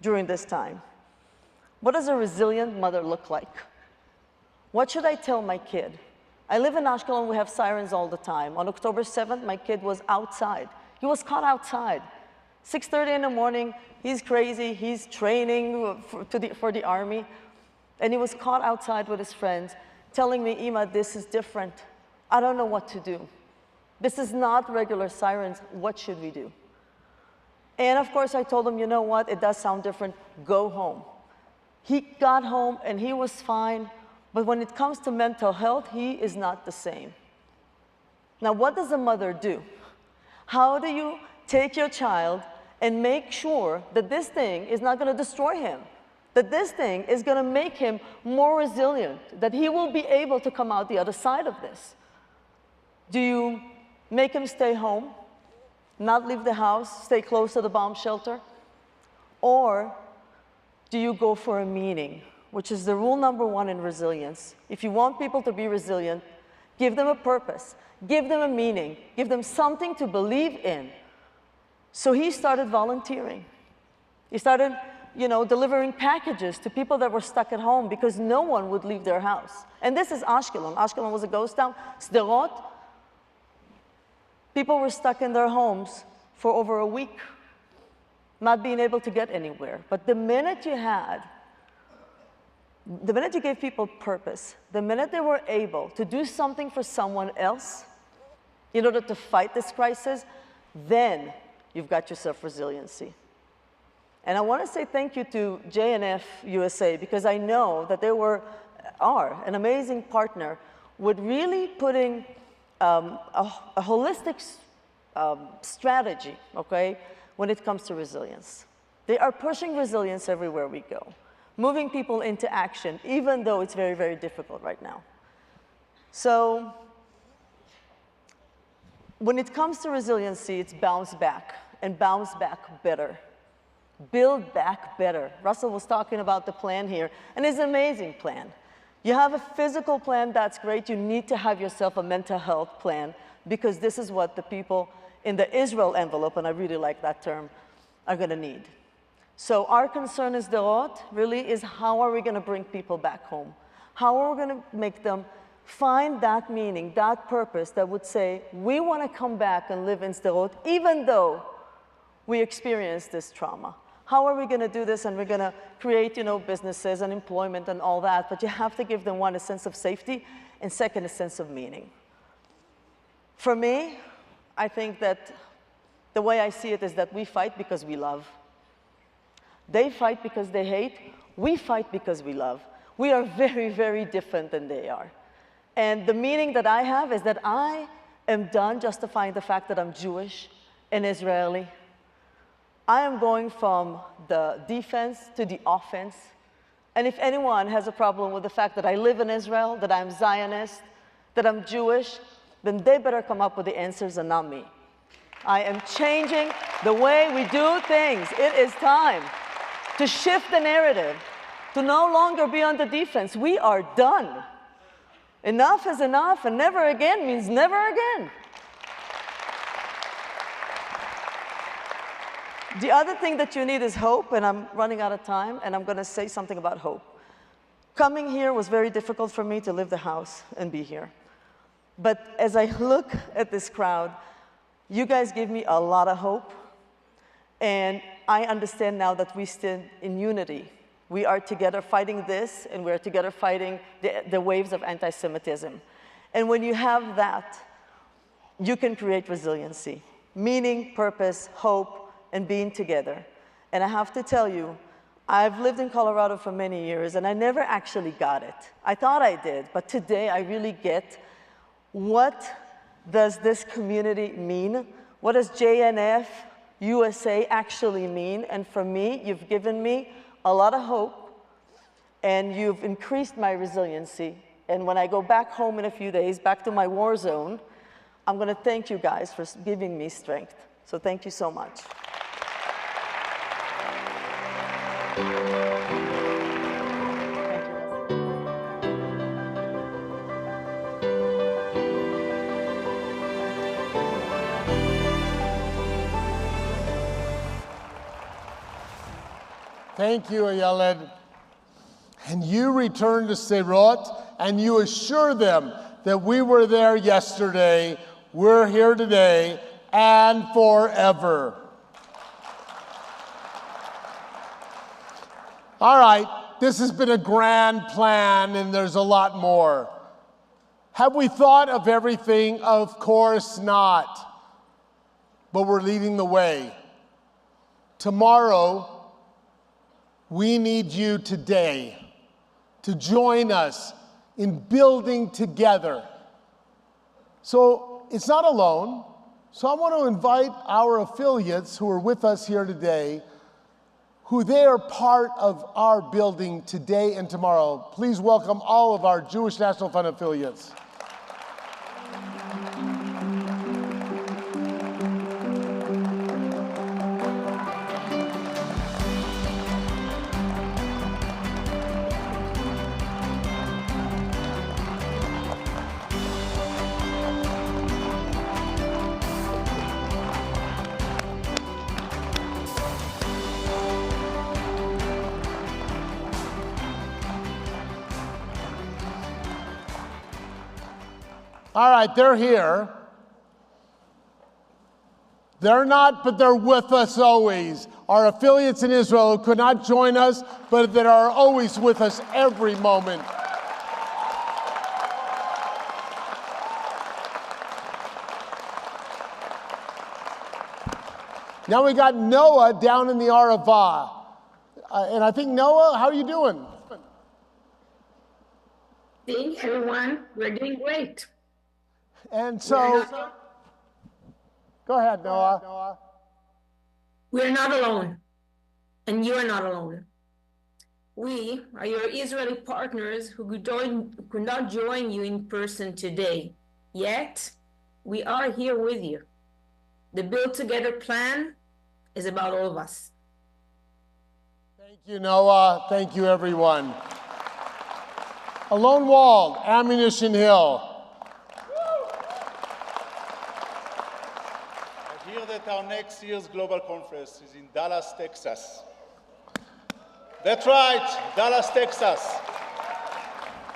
during this time? What does a resilient mother look like? What should I tell my kid? I live in Ashkelon, we have sirens all the time. On October 7th, my kid was outside. He was caught outside. 6:30 in the morning, he's crazy, he's training for the army, and he was caught outside with his friends, telling me, Ima, this is different. I don't know what to do. This is not regular sirens. What should we do? And of course, I told him, you know what? It does sound different. Go home. He got home, and he was fine. But when it comes to mental health, he is not the same. Now, what does a mother do? How do you take your child and make sure that this thing is not going to destroy him, that this thing is going to make him more resilient, that he will be able to come out the other side of this? Do you make him stay home, not leave the house, stay close to the bomb shelter? Or do you go for a meaning, which is the rule number one in resilience? If you want people to be resilient, give them a purpose, give them a meaning, give them something to believe in. So he started volunteering. He started, delivering packages to people that were stuck at home because no one would leave their house. And this is Ashkelon. Ashkelon was a ghost town. Sderot, people were stuck in their homes for over a week, not being able to get anywhere. But the minute you gave people purpose, the minute they were able to do something for someone else in order to fight this crisis, then you've got yourself resiliency. And I want to say thank you to JNF-USA, because I know that they are an amazing partner with really putting a holistic strategy, okay, when it comes to resilience. They are pushing resilience everywhere we go, moving people into action, even though it's very, very difficult right now. So when it comes to resiliency, it's bounce back, and bounce back better. Build back better. Russell was talking about the plan here, and it's an amazing plan. You have a physical plan, that's great. You need to have yourself a mental health plan, because this is what the people in the Israel envelope, and I really like that term, are going to need. So our concern is Sderot really is, how are we going to bring people back home? How are we going to make them find that meaning, that purpose that would say, we want to come back and live in Sderot even though we experienced this trauma? How are we going to do this? And we're going to create, businesses and employment and all that. But you have to give them, one, a sense of safety, and second, a sense of meaning. For me, I think that the way I see it is that we fight because we love. They fight because they hate. We fight because we love. We are very, very different than they are. And the meaning that I have is that I am done justifying the fact that I'm Jewish and Israeli. I am going from the defense to the offense. And if anyone has a problem with the fact that I live in Israel, that I'm Zionist, that I'm Jewish, then they better come up with the answers and not me. I am changing the way we do things. It is time to shift the narrative, to no longer be on the defense. We are done. Enough is enough, and never again means never again. The other thing that you need is hope, and I'm running out of time, and I'm going to say something about hope. Coming here was very difficult for me to leave the house and be here. But as I look at this crowd, you guys give me a lot of hope, and I understand now that we stand in unity. We are together fighting this, and we are together fighting the waves of anti-Semitism. And when you have that, you can create resiliency, meaning, purpose, hope, and being together. And I have to tell you, I've lived in Colorado for many years, and I never actually got it. I thought I did, but today I really get what does this community mean? What does JNF-USA actually mean? And for me, you've given me a lot of hope, and you've increased my resiliency. And when I go back home in a few days, back to my war zone, I'm going to thank you guys for giving me strength. So thank you so much. Thank you, Ayelet. And you return to Sderot, and you assure them that we were there yesterday, we're here today, and forever. All right, this has been a grand plan, and there's a lot more. Have we thought of everything? Of course not. But we're leading the way. Tomorrow, we need you today to join us in building together. So it's not alone. So I want to invite our affiliates who are with us here today, who they are part of our building today and tomorrow. Please welcome all of our Jewish National Fund affiliates. All right, they're here. They're not, but they're with us always. Our affiliates in Israel who could not join us, but that are always with us every moment. Now we got Noah down in the Arava. And I think, Noah, how are you doing? Hey, everyone, we're doing great. And so, go ahead, Noah. We're not alone, and you are not alone. We are your Israeli partners who could not join you in person today. Yet, we are here with you. The Build Together plan is about all of us. Thank you, Noah. Thank you, everyone. Alone Walled, Ammunition Hill. I hear that our next year's global conference is in Dallas, Texas. That's right, Dallas, Texas.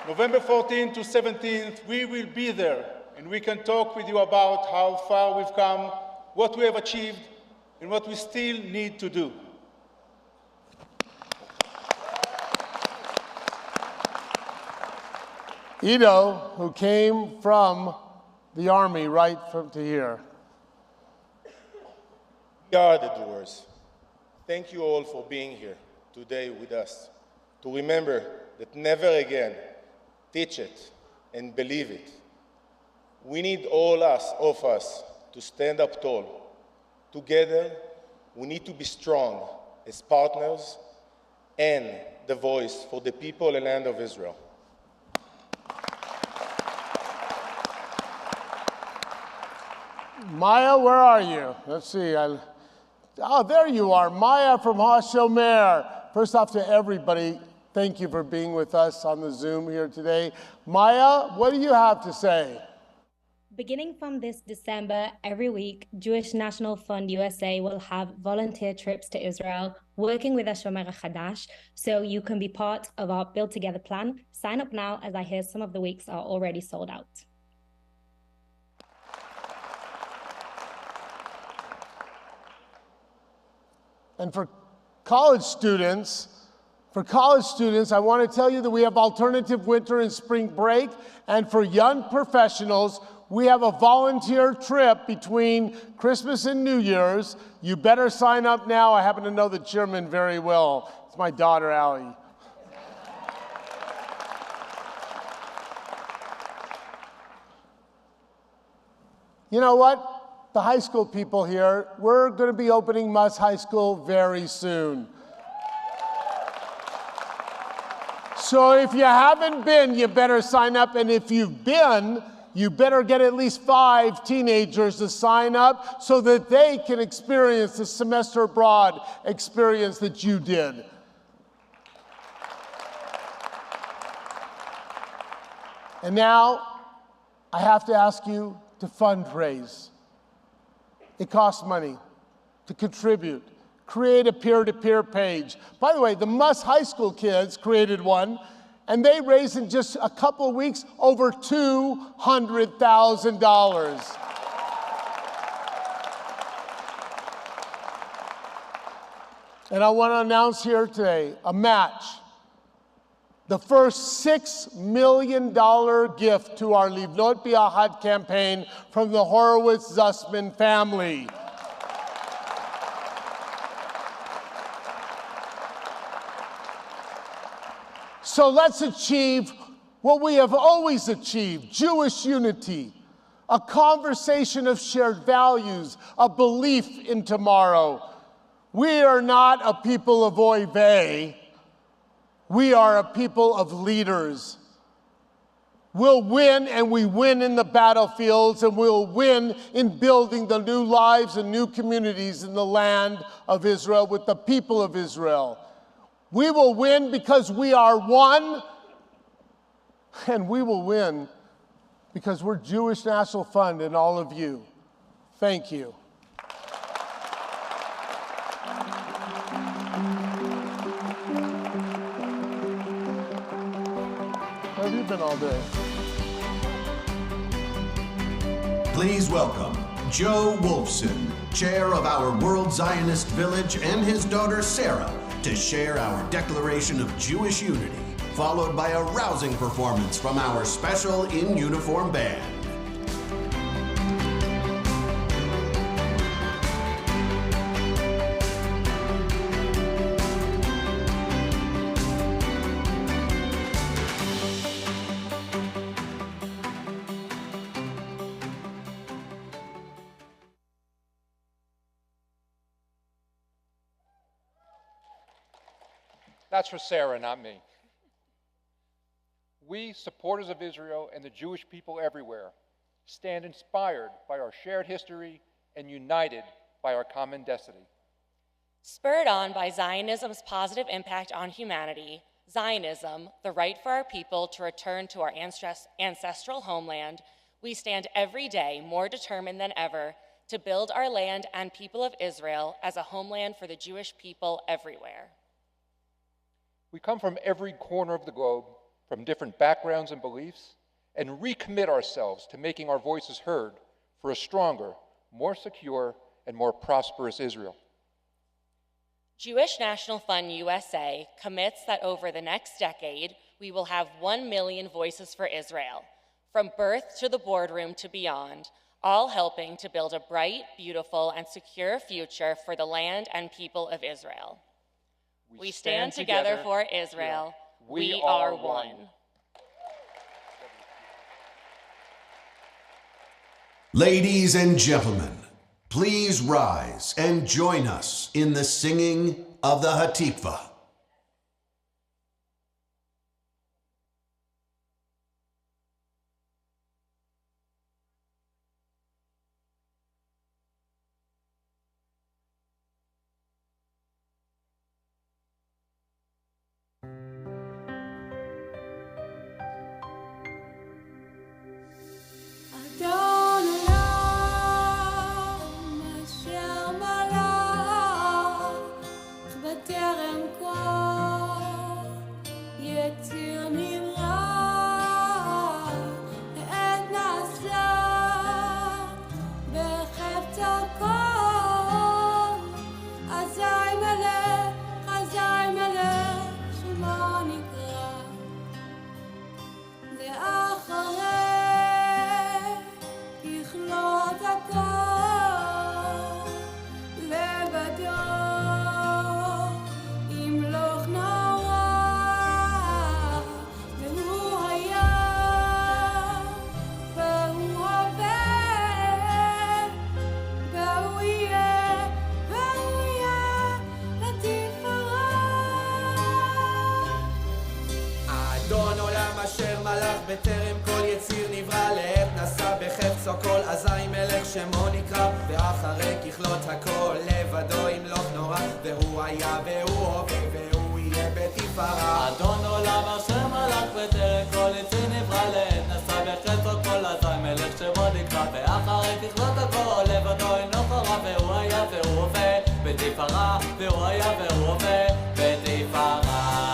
November 14th to 17th, we will be there, and we can talk with you about how far we've come, what we have achieved, and what we still need to do. Ido, who came from the army right to here. We are the doers. Thank you all for being here today with us, to remember that never again, teach it and believe it. We need all of us to stand up tall. Together, we need to be strong as partners and the voice for the people and land of Israel. Maya, where are you? Let's see. Oh, there you are. Maya from HaShomer. First off, to everybody, thank you for being with us on the Zoom here today. Maya, what do you have to say? Beginning from this December, every week, Jewish National Fund USA will have volunteer trips to Israel, working with HaShomer HaChadash, so you can be part of our Build Together plan. Sign up now, as I hear some of the weeks are already sold out. And for college students, I want to tell you that we have alternative winter and spring break. And for young professionals, we have a volunteer trip between Christmas and New Year's. You better sign up now. I happen to know the chairman very well. It's my daughter, Allie. You know what? The high school people here, we're going to be opening Muss High School very soon. So if you haven't been, you better sign up. And if you've been, you better get at least 5 teenagers to sign up so that they can experience the semester abroad experience that you did. And now, I have to ask you to fundraise. It costs money to contribute. Create a peer-to-peer page. By the way, the Muss High School kids created one, and they raised in just a couple of weeks over $200,000. And I want to announce here today a match. The first $6 million gift to our Livnot Biachad campaign from the Horowitz-Zussman family. So let's achieve what we have always achieved, Jewish unity, a conversation of shared values, a belief in tomorrow. We are not a people of oy vey. We are a people of leaders. We'll win, and we win in the battlefields, and we'll win in building the new lives and new communities in the land of Israel with the people of Israel. We will win because we are one, and we will win because we're Jewish National Fund and all of you. Thank you. Where have you been all day? Please welcome Joe Wolfson, chair of our World Zionist Village, and his daughter Sarah, to share our declaration of Jewish unity, followed by a rousing performance from our special in-uniform band. That's for Sarah, not me. We, supporters of Israel and the Jewish people everywhere, stand inspired by our shared history and united by our common destiny. Spurred on by Zionism's positive impact on humanity, Zionism, the right for our people to return to our ancestral homeland, we stand every day more determined than ever to build our land and people of Israel as a homeland for the Jewish people everywhere. We come from every corner of the globe, from different backgrounds and beliefs, and recommit ourselves to making our voices heard for a stronger, more secure, and more prosperous Israel. Jewish National Fund USA commits that over the next decade, we will have 1 million voices for Israel, from birth to the boardroom to beyond, all helping to build a bright, beautiful, and secure future for the land and people of Israel. We stand together for Israel. We are one. Ladies and gentlemen, please rise and join us in the singing of the Hatikvah. בטרם כל יציר נברא לעת נשא בחפצו כל אזי מלך שמו נקרא ואחרי ככלות הכל לבדו ימלוך נורא והוא היה והוא הווה והוא יהיה בתפארה אדון עולם אשר מלך בטרם כל יציר נברא לעת נשא בחפצו כל אזי מלך שמו נקרא ואחרי ככלות הכל לבדו ימלוך נורא והוא היה והוא הווה בתפארה והוא היה והוא הווה בתפארה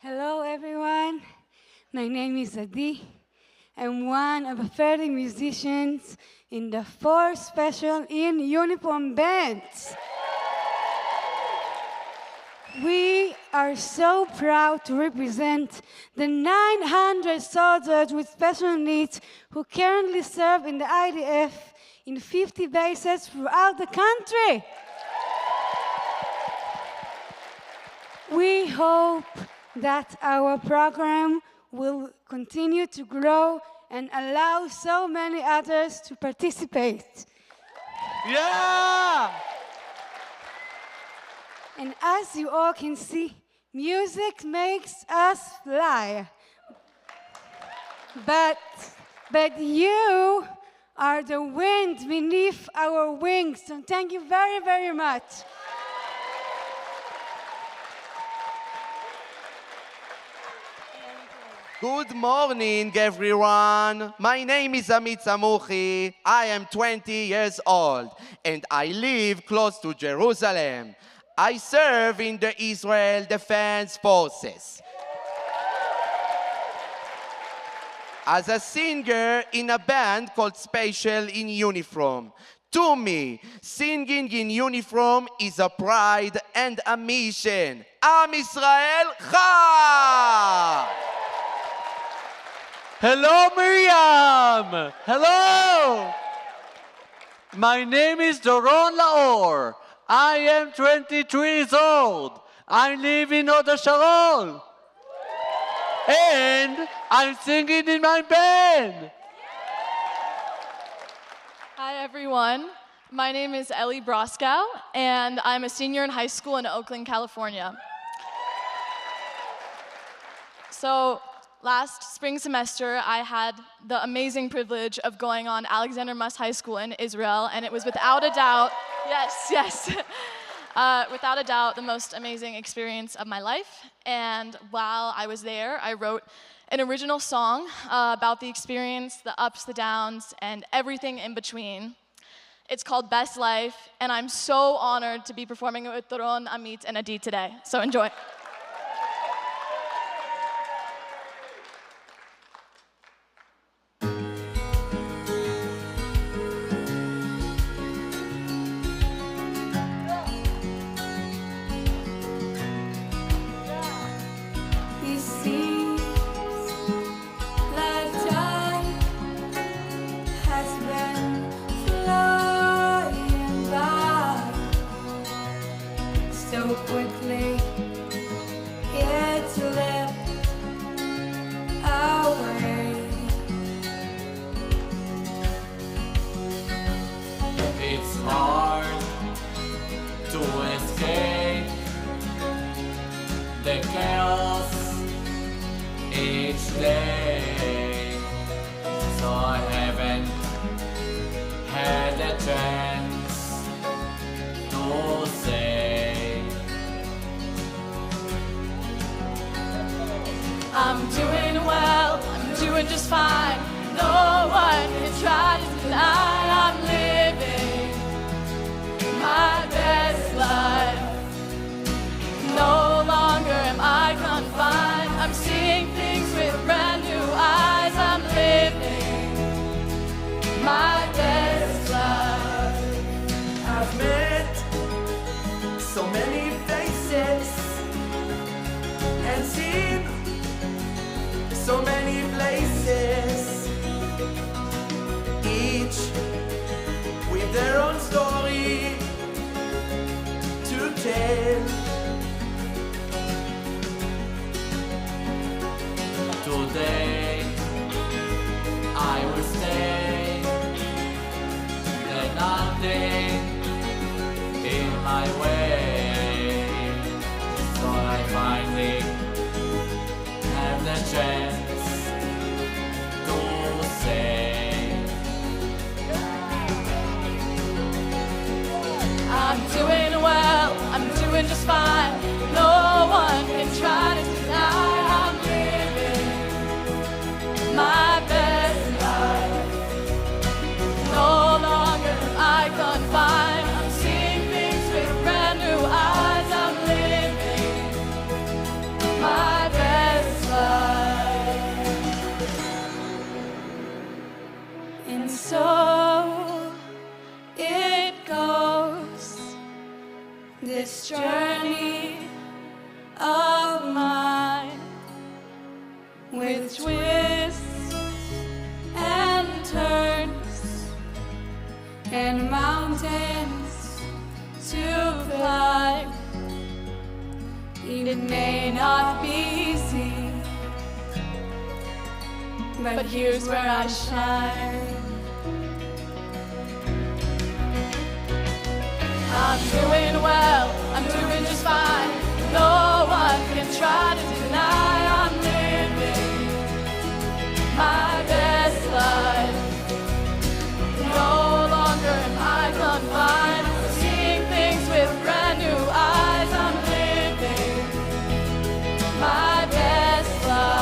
Hello, everyone. My name is Adi. I'm one of 30 musicians in the 4 special in uniform bands. We are so proud to represent the 900 soldiers with special needs who currently serve in the IDF in 50 bases throughout the country. We hope that our program will continue to grow and allow so many others to participate. Yeah! And as you all can see, music makes us fly. But you are the wind beneath our wings, so thank you very, very much. Good morning, everyone. My name is Amit Samuchi. I am 20 years old, and I live close to Jerusalem. I serve in the Israel Defense Forces. As a singer in a band called Special in Uniform. To me, singing in uniform is a pride and a mission. YISRAEL CHAI! Hello, Miriam! Hello! My name is Doron Laor. I am 23 years old. I live in Hod HaSharon. And I'm singing in my band. Hi, everyone. My name is Ellie Broskow, and I'm a senior in high school in Oakland, California. So, last spring semester, I had the amazing privilege of going on Alexander Muss High School in Israel, and it was without a doubt, without a doubt, the most amazing experience of my life. And while I was there, I wrote an original song about the experience, the ups, the downs, and everything in between. It's called Best Life, and I'm so honored to be performing it with Doron, Amit, and Adi today. So enjoy. It's hard to escape the chaos each day, so I haven't had a chance to say I'm doing well, I'm doing just fine. No one can try to deny I'm living my best life. No longer am I confined. I'm seeing things with brand new eyes. I'm living my best life. I've met so many faces and seen so many places, each with their own story to tell. today. I will stay. There's nothing in my way, so I finally have the chance to say I'm doing well, I'm doing just fine. No one can try to deny I'm living my best life. No longer am I confined. I'm seeing things with brand new eyes. I'm living my best this journey of mine with twists and turns and mountains to climb. It may not be easy, but here's where I shine. I'm doing well, I'm doing just fine. No one can try to deny I'm living my best life. No longer am I confined, seeing things with brand new eyes. I'm living my best life.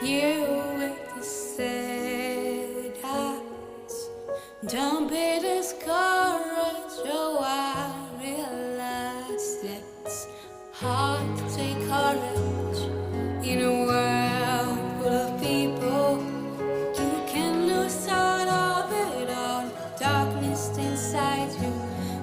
You with the sad eyes, don't be discouraged. Oh, I realize it's hard to take courage in a world full of people. You can lose sight of it all. Darkness inside you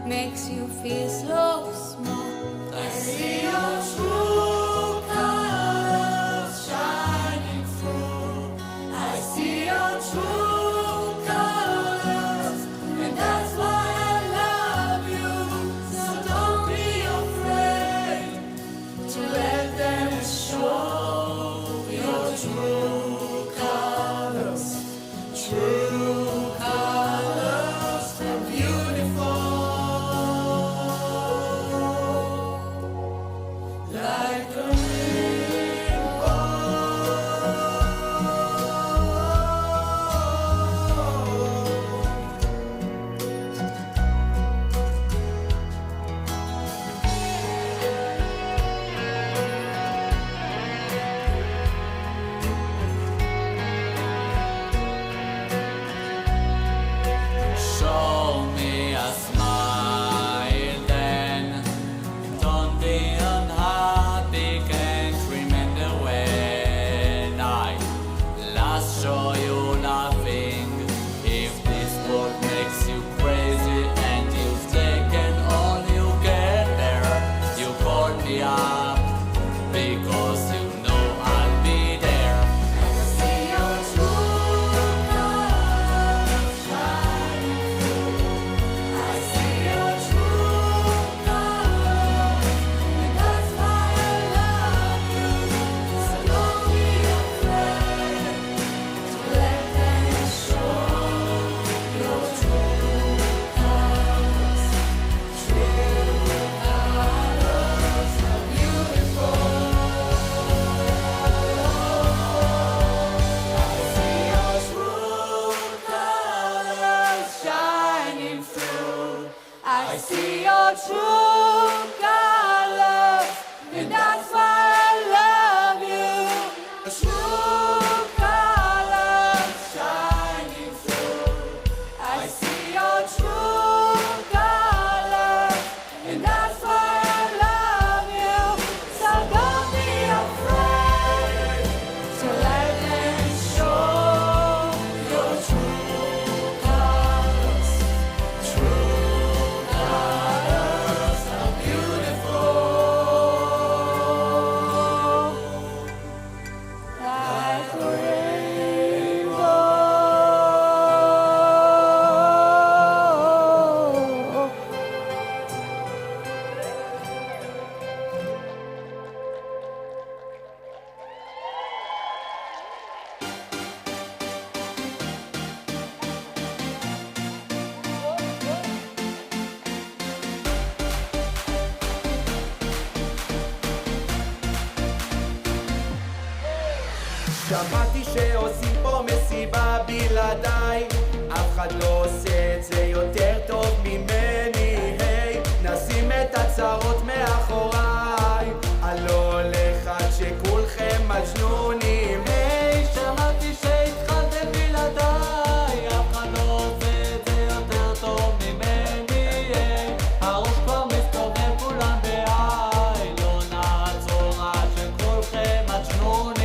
makes you feel so small. I see your true colors shining through. I see your true colors, and that's why I love you. So don't be afraid to let them show your true colors. True colors are beautiful. Like a show me a smile then. Don't be unhappy, can't remember when I last show you nothing. If this world makes you crazy and you've taken all you get there, you call me up because you know I'll be there. I see your true colors shining through. I see your true colors, and that's why I love you. So don't be afraid to let them show your true colors. True colors are beautiful. I see your true colors shining through. I see your true colors, and that's why I love you. True colors shining through. I see your true colors, and that's why I love you. So don't be afraid to let them show your true colors. True colors are beautiful. שמעתי שעושים פה מסיבה בלעדיי, אף אחד לא עושה את זה יותר טוב ממני. היי, נשים את הצרות מאחוריי, אני לא הולך עד שכולכם מג'נונים. היי, שמעתי שהתחלתם בלעדיי, אף אחד לא עושה את זה יותר טוב ממני. היי, הראש כבר מסתובב כולם בהיי, לא נעצור עד שכולכם מג'נונים.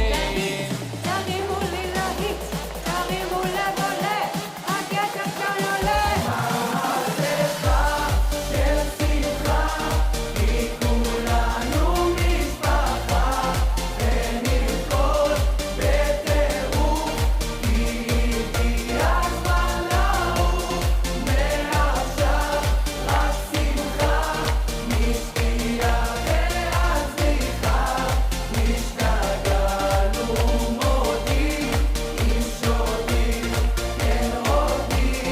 תרימו לי להיט, תרימו לב עולה, הקצב כאן עולה. מהפכה של שמחה, כי כולנו משפחה, ונרקוד בטירוף, כי הגיע הזמן לעוף. מעכשיו רק שמחה, משקיעה ועד סליחה, השתגענו מודים, אם שותים כן הורגים.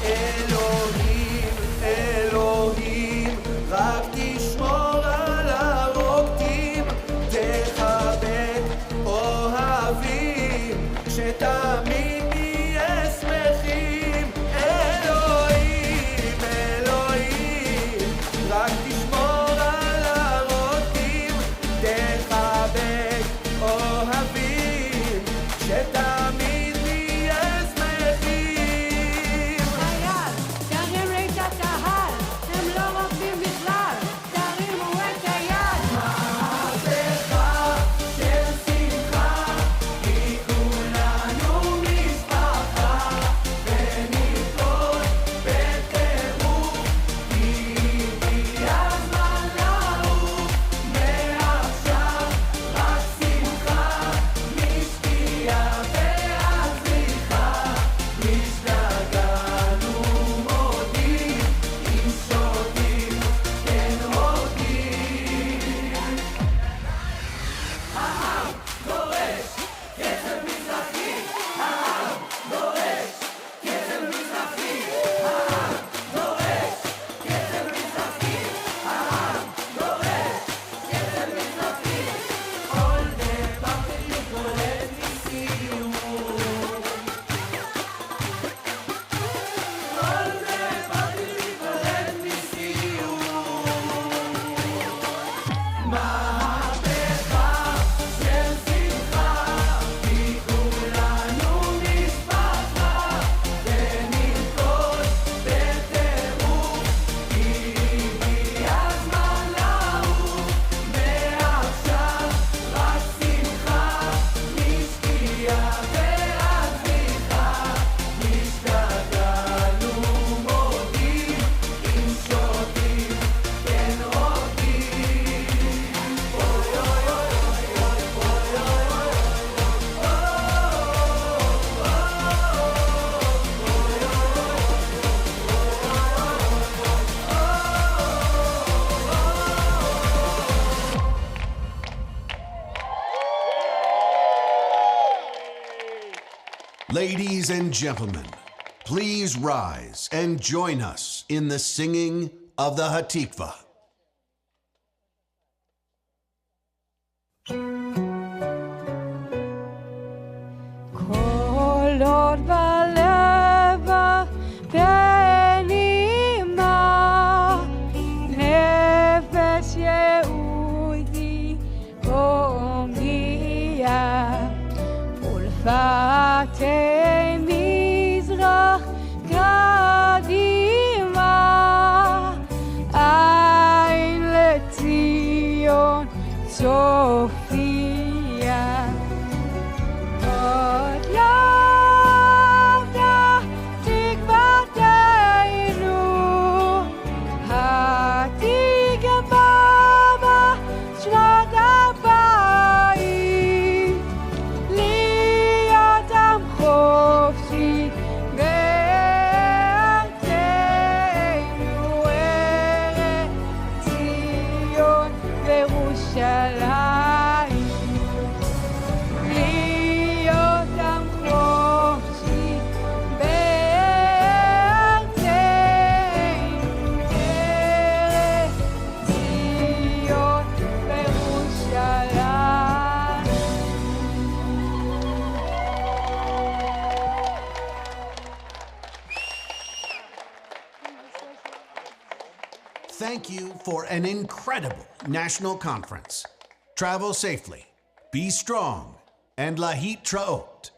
אלוהים, אלוהים, רק תשמור על הרוקדים, תחבק אוהבים, שתמיד נהיה שמחים. אלוהים, אלוהים, רק תשמור על הרוקדים, תחבק אוהבים, שתמיד נהיה שמחים. חייל, תרים לי את הקהל, הם לא רוקדים בכלל, תרימו את היד. מהפכה של שמחה, כי כולנו משפחה, ונרקוד בטירוף, כי הגיע הזמן לעוף. מעכשיו רק שמחה, משקיעה ועד סליחה, השתגענו מודים, אם שותים כן הורגים. העם דורש קצב מזרחי, העם דורש קצב מזרחי, העם דורש קצב מזרחי, העם דורש קצב מזרחי. All the party people let me see you move. All the party people let me see you move. מהפכה של שמחה, כי כולנו משפחה, ונרקוד בטירוף, כי הגיע הזמן לעוף. מעכשיו רק שמחה, משקיעה ועד סליחה, השתגענו מודים, אם שותים כן הורגים. אוי אוי אוי אוי אוי Ladies and gentlemen, please rise and join us in the singing of the Hatikvah. כל עוד בלב בנימה, נפש יהודי הומייה, ולפתי מזרח קדימה. thank you for an incredible national conference. Travel safely, be strong, and lahit traot.